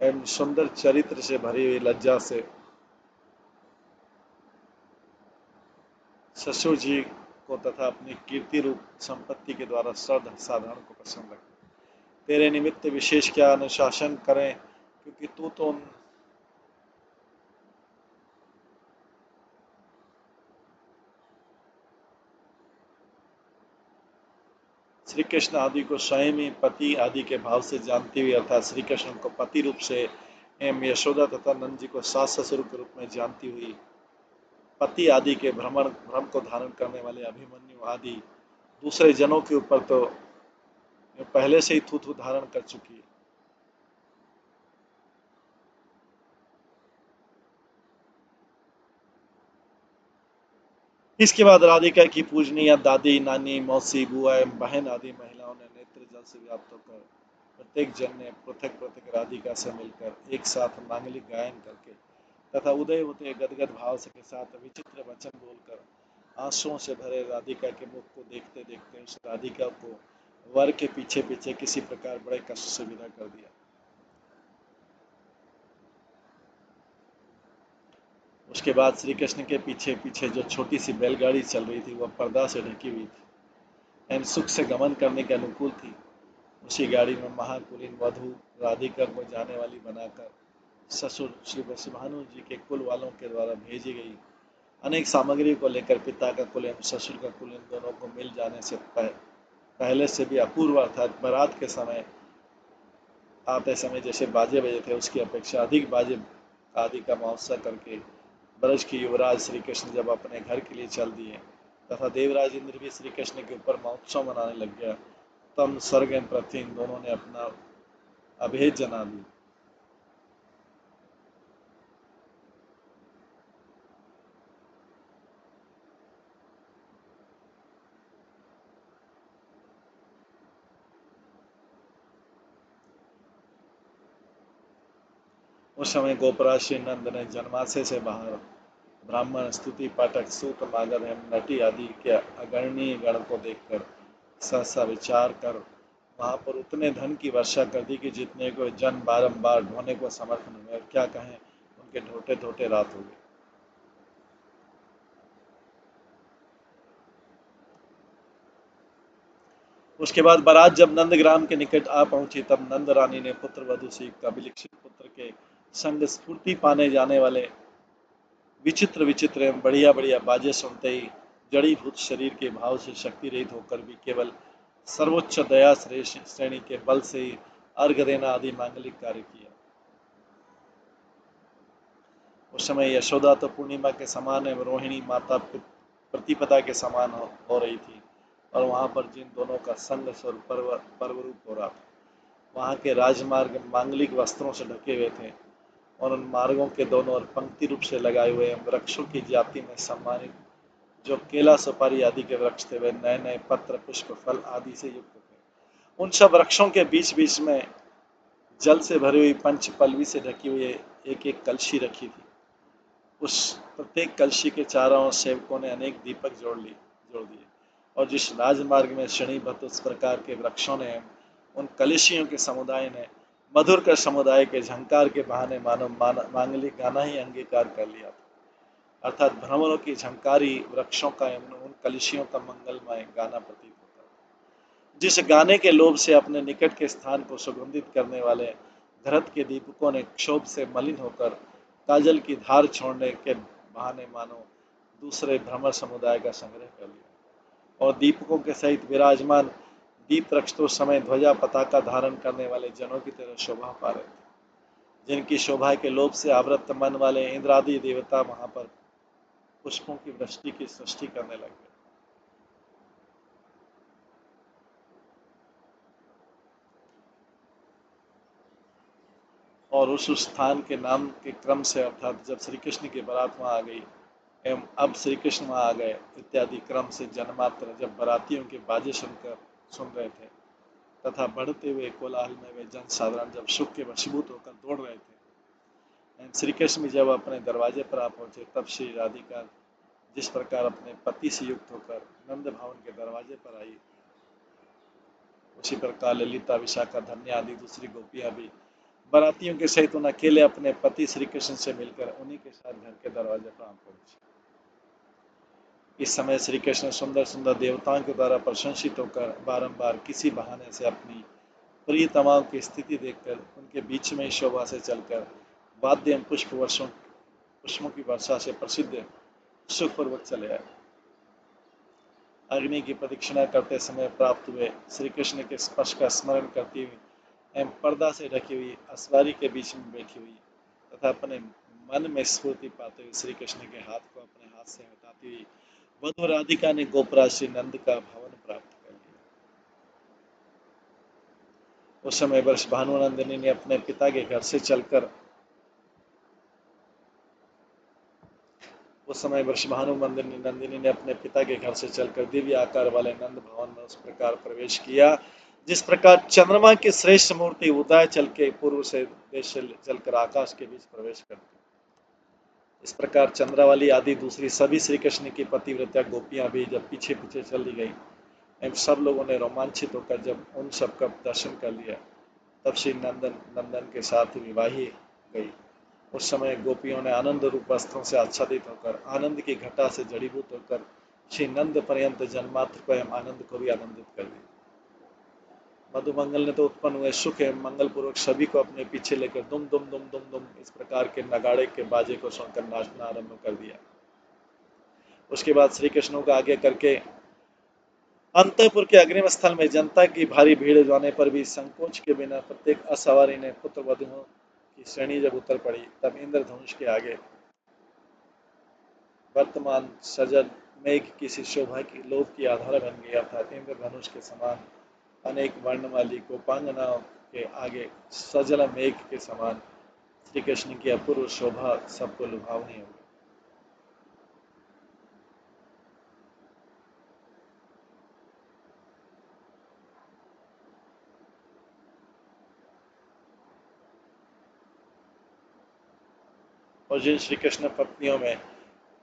एवं सुंदर चरित्र से भरी हुई लज्जा से ससुर जी को तथा अपनी कीर्ति रूप संपत्ति के द्वारा सर्व साधारण को प्रसन्न रखना। तेरे निमित्त विशेष क्या अनुशासन करें, क्योंकि तू तो श्री कृष्ण आदि को स्वयं ही पति आदि के भाव से जानती हुई अर्थात श्री कृष्ण को पति रूप से एवं यशोदा तथा नंद जी को सास ससुर के रूप में जानती हुई पति आदि के भ्रम को धारण करने वाले अभिमन्यु आदि दूसरे जनों के ऊपर तो पहले से ही थू थू धारण कर चुकी है। इसके बाद राधिका की पूजनीय दादी, नानी, मौसी, बुआ एवं बहन आदि महिलाओं ने नेत्र जल से व्याप्त होकर प्रत्येक जन ने पृथक पृथक राधिका से मिलकर एक साथ मांगलिक गायन करके तथा उदय होते गदगद भाव के साथ विचित्र वचन बोलकर आंसुओं से भरे राधिका के मुख को देखते देखते उस राधिका को वर के पीछे पीछे किसी प्रकार बड़े कष्ट से विदा कर दिया। उसके बाद श्री कृष्ण के पीछे पीछे जो छोटी सी बैलगाड़ी चल रही थी वह पर्दा से ढकी हुई थी एवं सुख से गमन करने के अनुकूल थी। उसी गाड़ी में महाकुलीन वधु राधिका को जाने वाली बनाकर ससुर श्री वसुभानु जी के कुल वालों के द्वारा भेजी गई अनेक सामग्री को लेकर पिता का कुल एवं ससुर का कुल इन दोनों को मिल जाने से पहले से भी अपूर्व अर्थात बारात के समय आते समय जैसे बाजे बजे थे उसकी अपेक्षा अधिक बाजे आदि का महोत्सव करके ब्रज के युवराज श्री कृष्ण जब अपने घर के लिए चल दिए तथा देवराज इंद्र भी श्री कृष्ण के ऊपर महोत्सव मनाने लग गया, तब स्वर्ग एवं पृथ्वी इन दोनों ने अपना अभेद जना दी। उस समय गोपराज श्री नंद ने जन्माशय से बाहर ब्राह्मण, स्तुति पाठक, सूत मागध एवं नटी आदि के अगणनीय गण को देखकर सहसा विचार कर वहां पर उतने धन की वर्षा कर दी कि जितने को जन बारंबार ढोने को समर्थ नहीं हुए, क्या कहें उनके ढोते ढोते रात हो गई। उसके बाद बारात जब नंदग्राम के निकट आ पहुंची तब नंद रानी ने पुत्र वधु से विलक्षित पुत्र के संग स्फूर्ति पाने जाने वाले विचित्र विचित्र एवं बढ़िया बढ़िया बाजे सुनते ही जड़ीभूत शरीर के भाव से शक्ति रहित होकर भी केवल सर्वोच्च दया श्रेणी के बल से ही अर्घ देना आदि मांगलिक कार्य किया। उस समय यशोदा तो पूर्णिमा के समान एवं रोहिणी माता प्रतिपदा के समान हो रही थी और वहां पर जिन दोनों का संग स्वरूप पर्व रूप हो रहा था वहां के राजमार्ग मांगलिक वस्त्रों से ढके हुए थे और उन मार्गों के दोनों ओर पंक्ति रूप से लगाए हुए वृक्षों की जाति में सम्मानित जो केला सुपारी आदि के वृक्ष थे वे नए नए पत्र पुष्प फल आदि से युक्त थे। उन सब वृक्षों के बीच बीच में जल से भरी हुई पंच पल्लवी से ढकी हुई एक एक कलशी रखी थी। उस प्रत्येक कलशी के चारों ओर सेवकों ने अनेक दीपक जोड़ दिए और जिस राजमार्ग में श्रेणीबद्ध उस प्रकार के वृक्षों ने उन कलशियों के समुदाय ने मधुर कर समुदाय के झंकार के बहाने मानव मांगलिक गाना ही अंगीकार कर लिया था, अर्थात भ्रमरों की झंकारी वृक्षों का उन कलशियों का मंगलमय गाना प्रतीत होता है। जिस गाने के लोभ से अपने निकट के स्थान को सुगंधित करने वाले घरत के दीपकों ने क्षोभ से मलिन होकर काजल की धार छोड़ने के बहाने मानो दूसरे भ्रमर समुदाय का संग्रह कर लिया और दीपकों के सहित विराजमान दीप वृक्ष तो समय ध्वजा पताका धारण करने वाले जनों की तरह शोभा पा रहे थे, जिनकी शोभा के लोभ से आवृत्त मन वाले इंद्रादि देवता वहां पर पुष्पों की वृष्टि की सृष्टि करने लग गए। और उस स्थान के नाम के क्रम से अर्थात जब श्री कृष्ण की बारात वहां आ गई एवं अब श्री कृष्ण वहां आ गए इत्यादि क्रम से जन्मात्र जब बारातियों के बाजे सुनकर सुन रहे थे तथा बढ़ते हुए कोलाहल में वे जन साधारण जब सुख के वशीभूत होकर दौड़ रहे थे, एवं श्री कृष्ण भी जब अपने दरवाजे पर आ पहुंचे तब श्री राधिका जिस प्रकार अपने पति से युक्त होकर नंद भवन के दरवाजे पर आई, उसी प्रकार ललिता, विशाखा, धन्या आदि दूसरी गोपियां भी बारातियों के सहित उन अकेले अपने पति श्री कृष्ण से मिलकर उन्हीं के साथ घर के दरवाजे पर आ पहुंचे। इस समय श्री कृष्ण सुंदर सुंदर देवताओं के द्वारा प्रशंसित होकर बारंबार किसी बहाने से अपनी प्रियतमाओं की स्थिति देखकर उनके बीच में शोभा से चलकर वाद्य एवं पुष्पों की वर्षा से प्रसिद्ध सुखपूर्वक चले आए। अग्नि की प्रदक्षिणा करते समय प्राप्त हुए श्री कृष्ण के स्पर्श का स्मरण करती हुई एवं पर्दा से ढकी हुई असवारी के बीच में बैठी हुई तथा अपने मन में स्फूर्ति पाते हुए श्री कृष्ण के हाथ को अपने हाथ से हटाती हुई वधु राधिका ने गोपराज श्री नंद का भवन प्राप्त कर लिया। उस समय वर्ष भानुनंदिनी ने अपने पिता के घर से चलकर उस समय वर्ष भानुनंदिनी नंदिनी ने अपने पिता के घर से चलकर दिव्य आकार वाले नंद भवन में उस प्रकार प्रवेश किया जिस प्रकार चंद्रमा की श्रेष्ठ मूर्ति उदय चल के पूर्व से देश से चलकर आकाश के बीच प्रवेश करती, इस प्रकार चंद्रावली आदि दूसरी सभी श्री कृष्ण की पतिव्रता गोपियां भी जब पीछे पीछे चली गई एवं सब लोगों ने रोमांचित होकर जब उन सब का दर्शन कर लिया तब श्री नंदन के साथ विवाही गई। उस समय गोपियों ने आनंद रूप वस्त्रों से आच्छादित होकर आनंद की घटा से जड़ीभूत होकर श्री नंद पर्यंत जन्मात्र को एवं आनंद को भी आनंदित कर दिया। मधुमंगल ने तो उत्पन्न हुए सुख एवं मंगल पूर्वक सभी को अपने पीछे लेकर दुम दुम दुम दुम दुम इस प्रकार के नगाड़े के बाजे को सुनकर नाचना आरंभ कर दिया। उसके बाद श्री कृष्ण को आगे करके अंतपुर के अग्रिम स्थल में जनता की भारी भीड़ जाने पर भी संकोच के बिना प्रत्येक असवारी ने पुत्र वधुओं की श्रेणी जब उतर पड़ी तब इंद्रधनुष के आगे वर्तमान सजल मेघ की सी शोभा की लोभ की आधार बन गया था। इंद्रधनुष के समान अनेक वर्ण वाली गोपांगनाओं के आगे सजल मेघ के समान श्री कृष्ण की अपूर्व शोभा सबको लुभावनी होगी। और जिन श्री कृष्ण पत्नियों में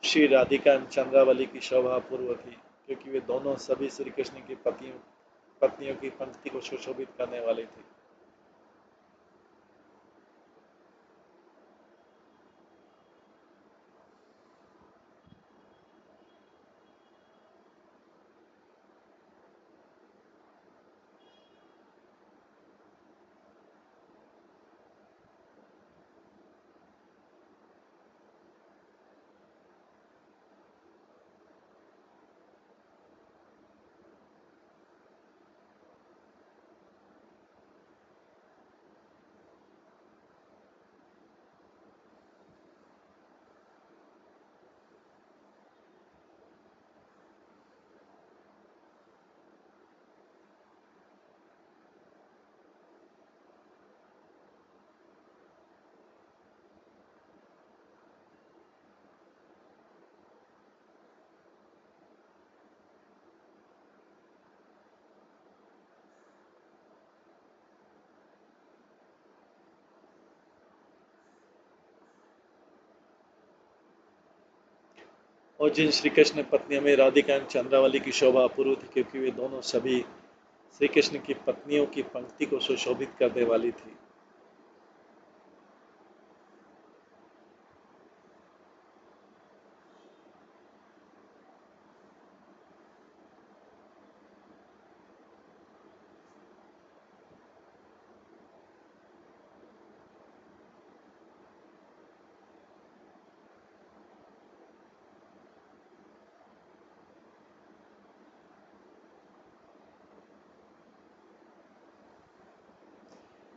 श्री राधिका चंद्रावली की शोभा अपूर्व थी क्योंकि वे दोनों सभी श्री कृष्ण की पत्नियों की पंक्ति को सुशोभित करने वाली थी। और जिन श्री कृष्ण पत्नियों में राधिका चंद्रावली की शोभा अपूर्व थी क्योंकि वे दोनों सभी श्री कृष्ण की पत्नियों की पंक्ति को सुशोभित करने वाली थी।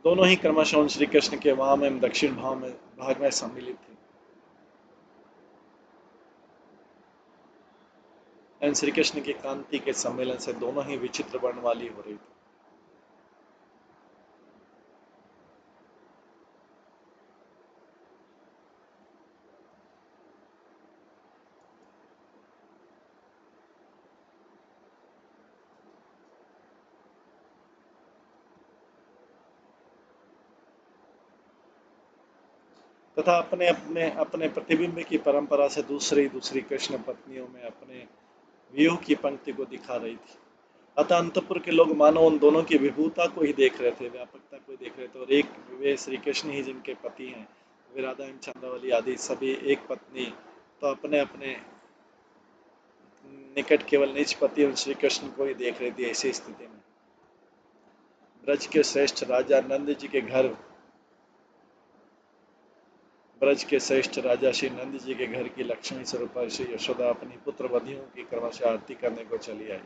दोनों ही क्रमशः श्री कृष्ण के वाम एवं दक्षिण भाग में सम्मिलित थे एवं श्री कृष्ण की कांति के सम्मेलन से दोनों ही विचित्र वर्ण वाली हो रही थी। तथा अपने अपने अपने प्रतिबिंब की परंपरा से दूसरी दूसरी कृष्ण पत्नियों में अपने व्यूह की पंक्ति को दिखा रही थी। अतः अंतपुर के लोग मानो उन दोनों की विभुता को ही देख रहे थे, व्यापकता को ही देख रहे थे। और एक वे श्री कृष्ण ही जिनके पति हैं, वे राधा एवं चंद्रावली आदि सभी एक पत्नी, तो अपने अपने निकट केवल निज पति और श्री कृष्ण को ही देख रही थी। ऐसी स्थिति में ब्रज के श्रेष्ठ राजा नंद जी के घर ब्रज के श्रेष्ठ राजा श्री नंद जी के घर की लक्ष्मी स्वरूपा श्री यशोदा अपनी पुत्र वधियों की क्रमशः आरती करने को चली आई।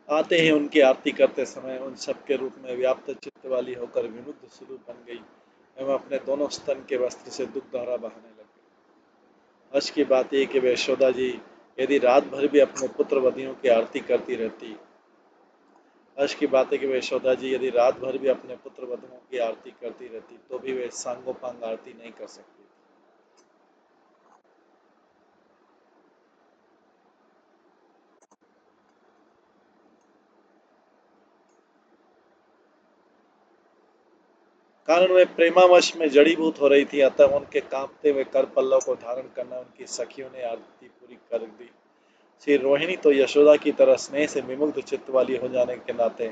आते ही उनकी आरती करते समय उन सबके रूप में व्याप्त चित्त वाली होकर विमुग्ध स्वरूप बन गई एवं अपने दोनों स्तन के वस्त्र से दुख धारा बहाने लग गई। हर्ष की बात यह कि वे यशोदा जी यदि रात भर भी अपने पुत्र वधियों की आरती करती रहती हर्ष की बात है कि वे यशोदा जी यदि रात भर भी अपने पुत्र वधुओं की आरती करती रहती तो भी वे सांगोपांग आरती नहीं कर सकती। कारण वे प्रेमावश में जड़ीभूत हो रही थी, अतः उनके कांपते हुए कर पल्लव को धारण करना उनकी सखियों ने आरती पूरी कर दी। श्री रोहिणी तो यशोदा की तरह स्नेह से विमुग्ध चित्त वाली हो जाने के नाते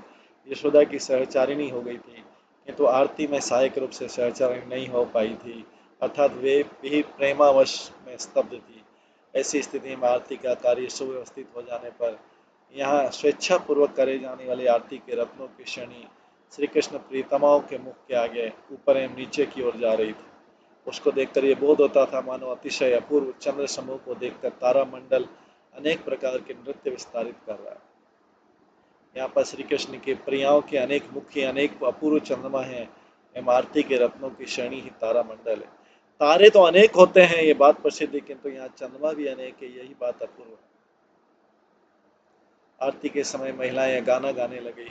यशोदा की सहचारिणी हो गई थी, किंतु आरती में सहायक रूप से सहचारिणी नहीं हो पाई थी, अर्थात वे भी प्रेमावश में स्तब्ध थी। ऐसी स्थिति में आरती का कार्य सुव्यवस्थित हो जाने पर यहाँ स्वेच्छा पूर्वक करे जाने वाली आरती के रत्नों की श्रेणी श्री कृष्ण प्रीतमाओं के मुख के आगे ऊपर एवं नीचे की ओर जा रही थी। उसको देखकर ये बोध होता था मानो अतिशय अपूर्व चंद्र समूह को देखकर तारा मंडल अनेक प्रकार के नृत्य विस्तारित कर रहा है। यहाँ पर श्री कृष्ण के प्रियाओं के अनेक मुख्य अनेक अपूर्व चंद्रमा हैं एवं आरती के रत्नों की श्रेणी ही तारा मंडल है। तारे तो अनेक होते हैं, ये बात प्रसिद्ध है, किंतु यहाँ चंद्रमा भी अनेक है, यही बात अपूर्व है। आरती के समय महिलाएं गाना गाने लगी।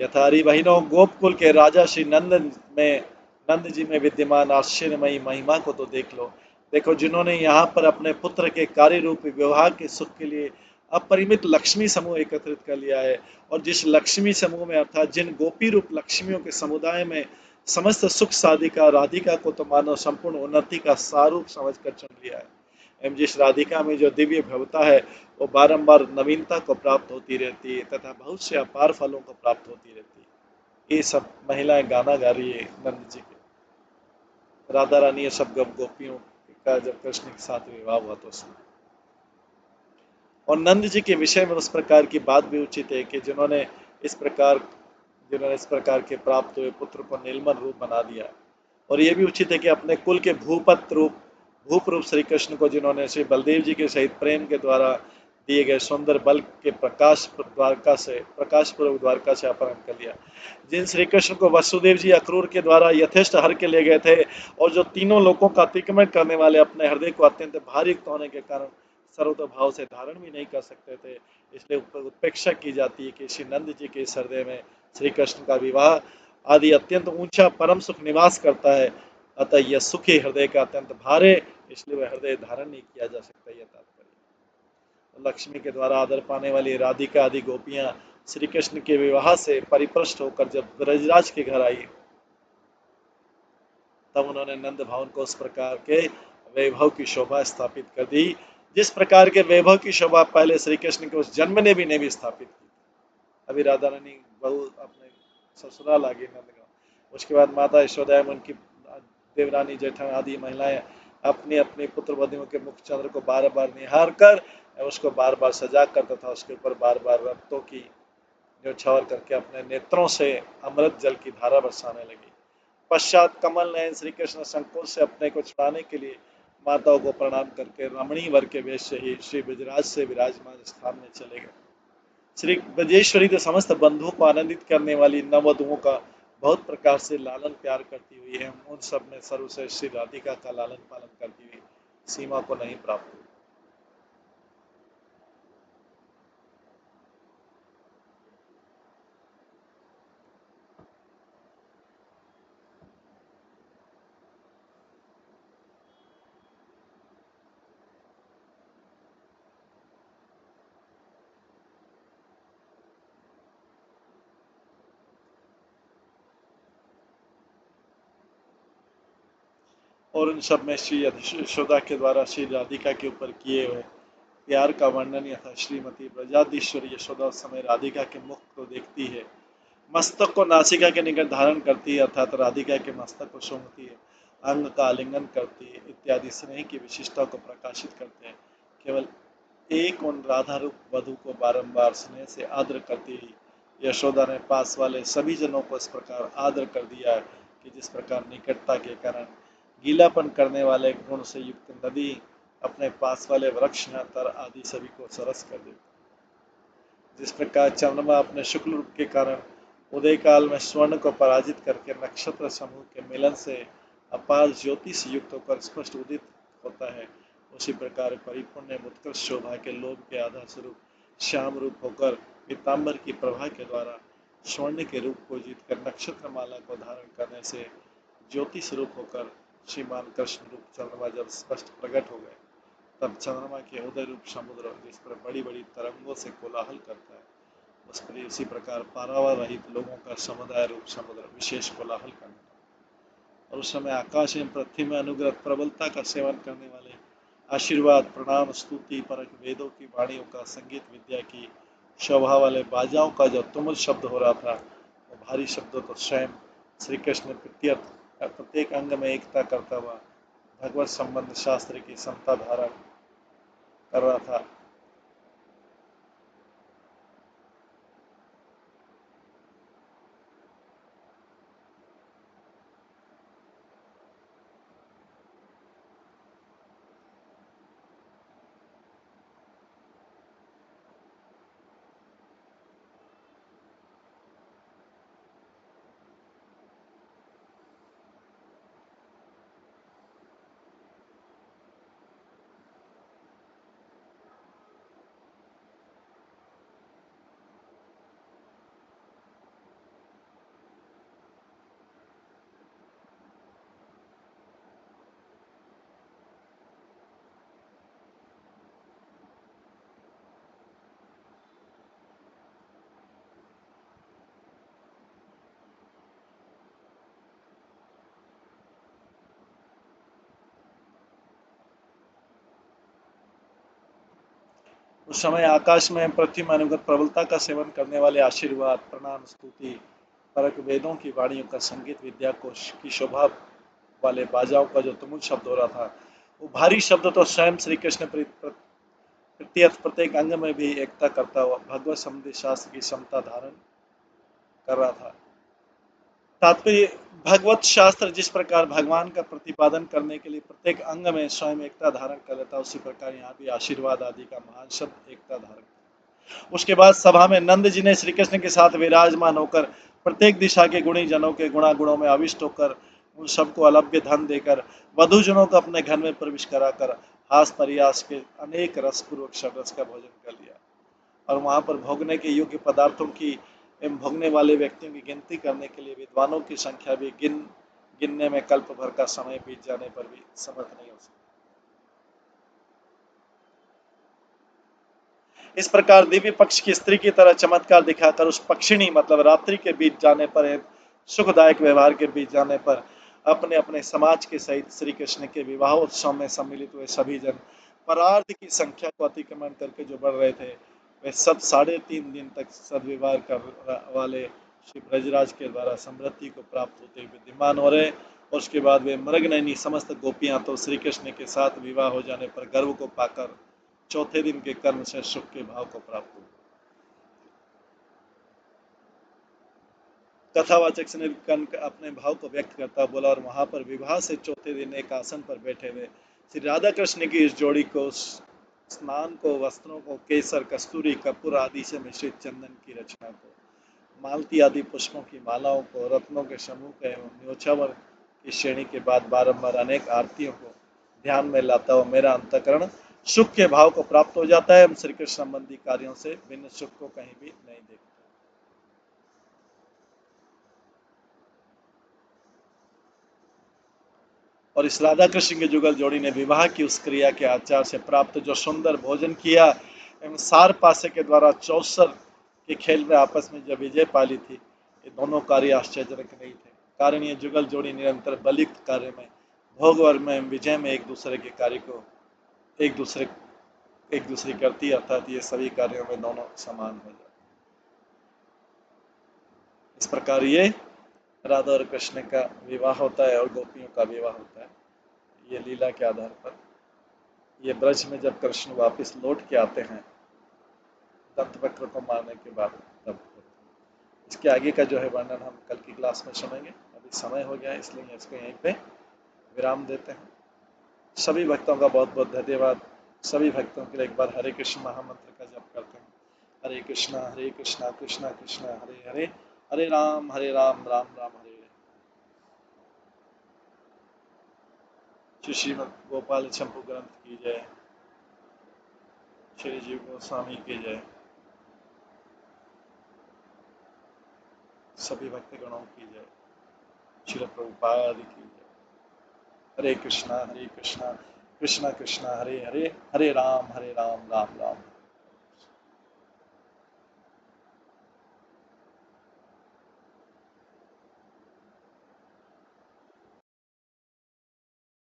यथारी बहनों, गोपकुल के राजा श्री नंद जी में विद्यमान आश्चर्यमयी महिमा को तो देख लो। देखो, जिन्होंने यहाँ पर अपने पुत्र के कार्य रूपी विवाह के सुख के लिए अपरिमित लक्ष्मी समूह एकत्रित कर लिया है, और जिस लक्ष्मी समूह में अर्थात जिन गोपी रूप लक्ष्मियों के समुदाय में समस्त सुख साधिका राधिका को तो मानो संपूर्ण उन्नति का सारूप समझकर चुन लिया है, एवं जिस राधिका में जो दिव्य भवता है वो बारंबार नवीनता को प्राप्त होती रहती है तथा बहुत से अपार फलों को प्राप्त होती रहती है। ये सब महिलाएं गाना गा रही है नंद जी के, राधा रानी ये सब गोपियों का जब कृष्ण के साथ विवाह हुआ तो उसमें। और नंद जी के विषय में उस प्रकार की बात भी उचित है कि जिन्होंने इस प्रकार के प्राप्त हुए पुत्र को निर्मल रूप बना दिया। और ये भी उचित है कि अपने कुल के भूप रूप श्री कृष्ण को जिन्होंने श्री बलदेव जी के सहित प्रेम के द्वारा दिए गए सुंदर बल के प्रकाश पूर्वक द्वारका से अपहरण कर लिया, जिन श्री कृष्ण को वसुदेव जी अक्रूर के द्वारा यथेष्ट हर के ले गए थे और जो तीनों लोकों का अतिक्रमण करने वाले अपने हृदय को अत्यंत भारी युक्त होने के कारण सर्वतो भाव से धारण भी नहीं कर सकते थे, इसलिए उपेक्षा की जाती है कि श्री नंद जी के इस हृदय में श्री कृष्ण का विवाह आदि अत्यंत ऊंचा परम सुख निवास करता है। अतः यह सुखी हृदय का अत्यंत भार है, इसलिए वह हृदय धारण नहीं किया जा सकता। यह तात्पर्य। लक्ष्मी के द्वारा आदर पाने वाली राधिका आदि गोपियां श्री कृष्ण के विवाह से परिपृष्ट होकर जब ब्रजराज के घर आई तब उन्होंने नंद भवन को उस प्रकार के वैभव की शोभा स्थापित कर दी जिस प्रकार के वैभव की शोभा पहले श्री कृष्ण के उस जन्म ने भी नहीं स्थापित की। अभी राधा रानी बहू अपने ससुराल आ गई नंदगांव, उसके बाद माता यशोदा एवं उनकी देवरानी जेठा आदि महिलाएं अपनी अपनी पुत्र वधुओं के मुख चंद्र को बार बार निहार कर उसको बार बार सजा कर तथा उसके ऊपर बार बार रक्तों की जो छावर करके अपने नेत्रों से अमृत जल की धारा बरसाने लगी। पश्चात कमल नयन श्री कृष्ण संकोच से अपने को छुड़ाने के लिए माताओं को प्रणाम करके रमणी वर के वेश से ही श्री ब्रजराज से विराजमान स्थान में चले गए। श्री ब्रजेश्वरी तो समस्त बंधुओं को आनंदित करने वाली नववधुओं का बहुत प्रकार से लालन प्यार करती हुई है, उन सब में सर्वश्रेष्ठ श्री राधिका का लालन पालन करती हुई सीमा को नहीं प्राप्त हुई। और उन सब में श्री यशोदा के द्वारा श्री राधिका के ऊपर किए हुए प्यार का वर्णन यथा श्रीमती ब्रजाधीश्वरी यशोदा उस समय राधिका के मुख को देखती है, मस्तक को नासिका के निकट धारण करती है अर्थात राधिका के मस्तक को सूंघती है, अंग का आलिंगन करती है इत्यादि स्नेह की विशिष्टता को प्रकाशित करते हैं। केवल एक उन राधा रूप वधु को बारंबार स्नेह से आदर करती हुई यशोदा ने पास वाले सभी जनों को इस प्रकार आदर कर दिया है कि जिस प्रकार निकटता के कारण गीलापन करने वाले गुण से युक्त नदी अपने पास वाले वृक्ष तर आदि सभी को सरस कर देती। जिस प्रकार चंद्रमा अपने शुक्ल रूप के कारण उदय काल में स्वर्ण को पराजित करके नक्षत्र समूह के मिलन से अपार ज्योति से युक्त होकर स्पष्ट उदित होता है, उसी प्रकार परिपूर्ण उत्कृष्ट शोभा के लोभ के आधार स्वरूप श्याम रूप होकर पीताम्बर की प्रभा के द्वारा स्वर्ण के रूप को जीतकर नक्षत्र माला को धारण करने से ज्योति स्वरूप होकर श्रीमान कृष्ण रूप चंद्रमा जब स्पष्ट प्रकट हो गए, तब चंद्रमा के उदय रूप समुद्र जिस पर बड़ी बड़ी तरंगों से कोलाहल करता है, उस पर इसी प्रकार पारावार रहित लोगों का समुदाय रूप समुद्र विशेष कोलाहल करने लगा। और उस समय आकाश एवं पृथ्वी में अनुग्रह प्रबलता का सेवन करने वाले आशीर्वाद प्रणाम स्तुति परक वेदों की वाणियों का संगीत विद्या की शोभा वाले बाजाओं का जो तुमुल शब्द हो रहा था, वो भारी शब्द तो स्वयं श्री कृष्ण प्रत्येक अंग में एकता करता हुआ भगवत संबंध शास्त्र की समता धारण कर रहा था। उस समय आकाश में पृथ्वी में अनुगत प्रबलता का सेवन करने वाले आशीर्वाद प्रणाम स्तुति परक वेदों की वाणियों का संगीत विद्या को की शोभा वाले बाजाओं का जो तुमुल शब्द हो रहा था, वो भारी शब्द तो स्वयं श्री कृष्ण प्रत्येक अंग में भी एकता करता हुआ भगवत संबंधी शास्त्र की समता धारण कर रहा था। तात्पर्य भगवत शास्त्र जिस प्रकार भगवान का प्रतिपादन करने के लिए प्रत्येक अंग में स्वयं एकता धारण कर लेता, उसी प्रकार यहाँ भी आशीर्वाद आदि का महान शब्द एकता धारण। उसके बाद सभा में नंद जी ने श्री कृष्ण के साथ विराजमान होकर प्रत्येक दिशा के गुणी जनों के गुणागुणों में आविष्ट होकर उन सबको अलभ्य धन देकर वधु जनों को अपने घर में प्रवेश कराकर हास परियास के अनेक रसपूर्वक षड्रस का भोजन कर लिया। और वहां पर भोगने के योग्य पदार्थों की एवं भोगने वाले व्यक्तियों की गिनती करने के लिए विद्वानों की संख्या भी गिनने में कल्प भर का समय बीत जाने पर भी समर्थ नहीं हो सकती। इस प्रकार दिव्य पक्ष की स्त्री की तरह चमत्कार दिखाकर उस पक्षिणी मतलब रात्रि के बीत जाने पर सुखदायक व्यवहार के बीत जाने पर अपने अपने समाज के सहित श्री कृष्ण के विवाह उत्सव में सम्मिलित हुए सभी जन परार्थ की संख्या को अतिक्रमण करके जो बढ़ रहे थे, वे सब 3.5 दिन तक सदव्यवहार कर वाले श्री ब्रजराज के द्वारा समृद्धि को प्राप्त होते हुए विद्यमान हो रहे। और उसके बाद वे मृगनयनी समस्त गोपियां तो श्री कृष्ण के साथ विवाह हो जाने पर गर्व को पाकर चौथे दिन के कर्म से सुख के भाव को प्राप्त हुआ। कथावाचक से अपने भाव को व्यक्त करता बोला, और वहां पर विवाह से चौथे दिन एक आसन पर बैठे हुए श्री राधा कृष्ण की इस जोड़ी को स्नान को, वस्त्रों को, केसर कस्तूरी कपूर आदि से मिश्रित चंदन की रचना को, मालती आदि पुष्पों की मालाओं को, रत्नों के समूह को एवं न्योछावर की श्रेणी के बाद बारंबार अनेक आरतियों को ध्यान में लाता हुआ मेरा अंतःकरण सुख के भाव को प्राप्त हो जाता है। हम श्री कृष्ण संबंधी कार्यों से भिन्न सुख को कहीं भी नहीं देखते। और इस राधा कृष्ण की जुगल जोड़ी ने विवाह की उस क्रिया के आचार से प्राप्त जो सुंदर भोजन किया एवं सार पासे के द्वारा चौसर के खेल में आपस में जो विजय पाली थी, ये दोनों कार्य आश्चर्यजनक नहीं थे। कारण ये जुगल जोड़ी निरंतर बलिक कार्य में, भोग और में, विजय में एक दूसरे के कार्य को एक दूसरे एक दूसरी करती, अर्थात ये सभी कार्यों में दोनों समान हो जाते। इस प्रकार ये राधा और कृष्ण का विवाह होता है और गोपियों का विवाह होता है। ये लीला के आधार पर ये ब्रज में जब कृष्ण वापस लौट के आते हैं दंतवक्र को मारने के बाद, तब इसके आगे का जो है वर्णन हम कल की क्लास में सुनेंगे। अभी समय हो गया है, इसलिए इसको यहीं पे विराम देते हैं। सभी भक्तों का बहुत बहुत धन्यवाद। सभी भक्तों के लिए एक बार हरे कृष्ण महामंत्र का जप करते हैं। हरे कृष्णा कृष्णा कृष्णा हरे हरे, हरे राम राम राम हरे हरे। श्री श्रीमद गोपाल चंपू ग्रंथ की जय। श्री जीव गोस्वामी की जय। सभी भक्त गणों की जय। श्री प्रभुपाद की जय। हरे कृष्णा कृष्णा कृष्णा हरे हरे, हरे राम राम राम।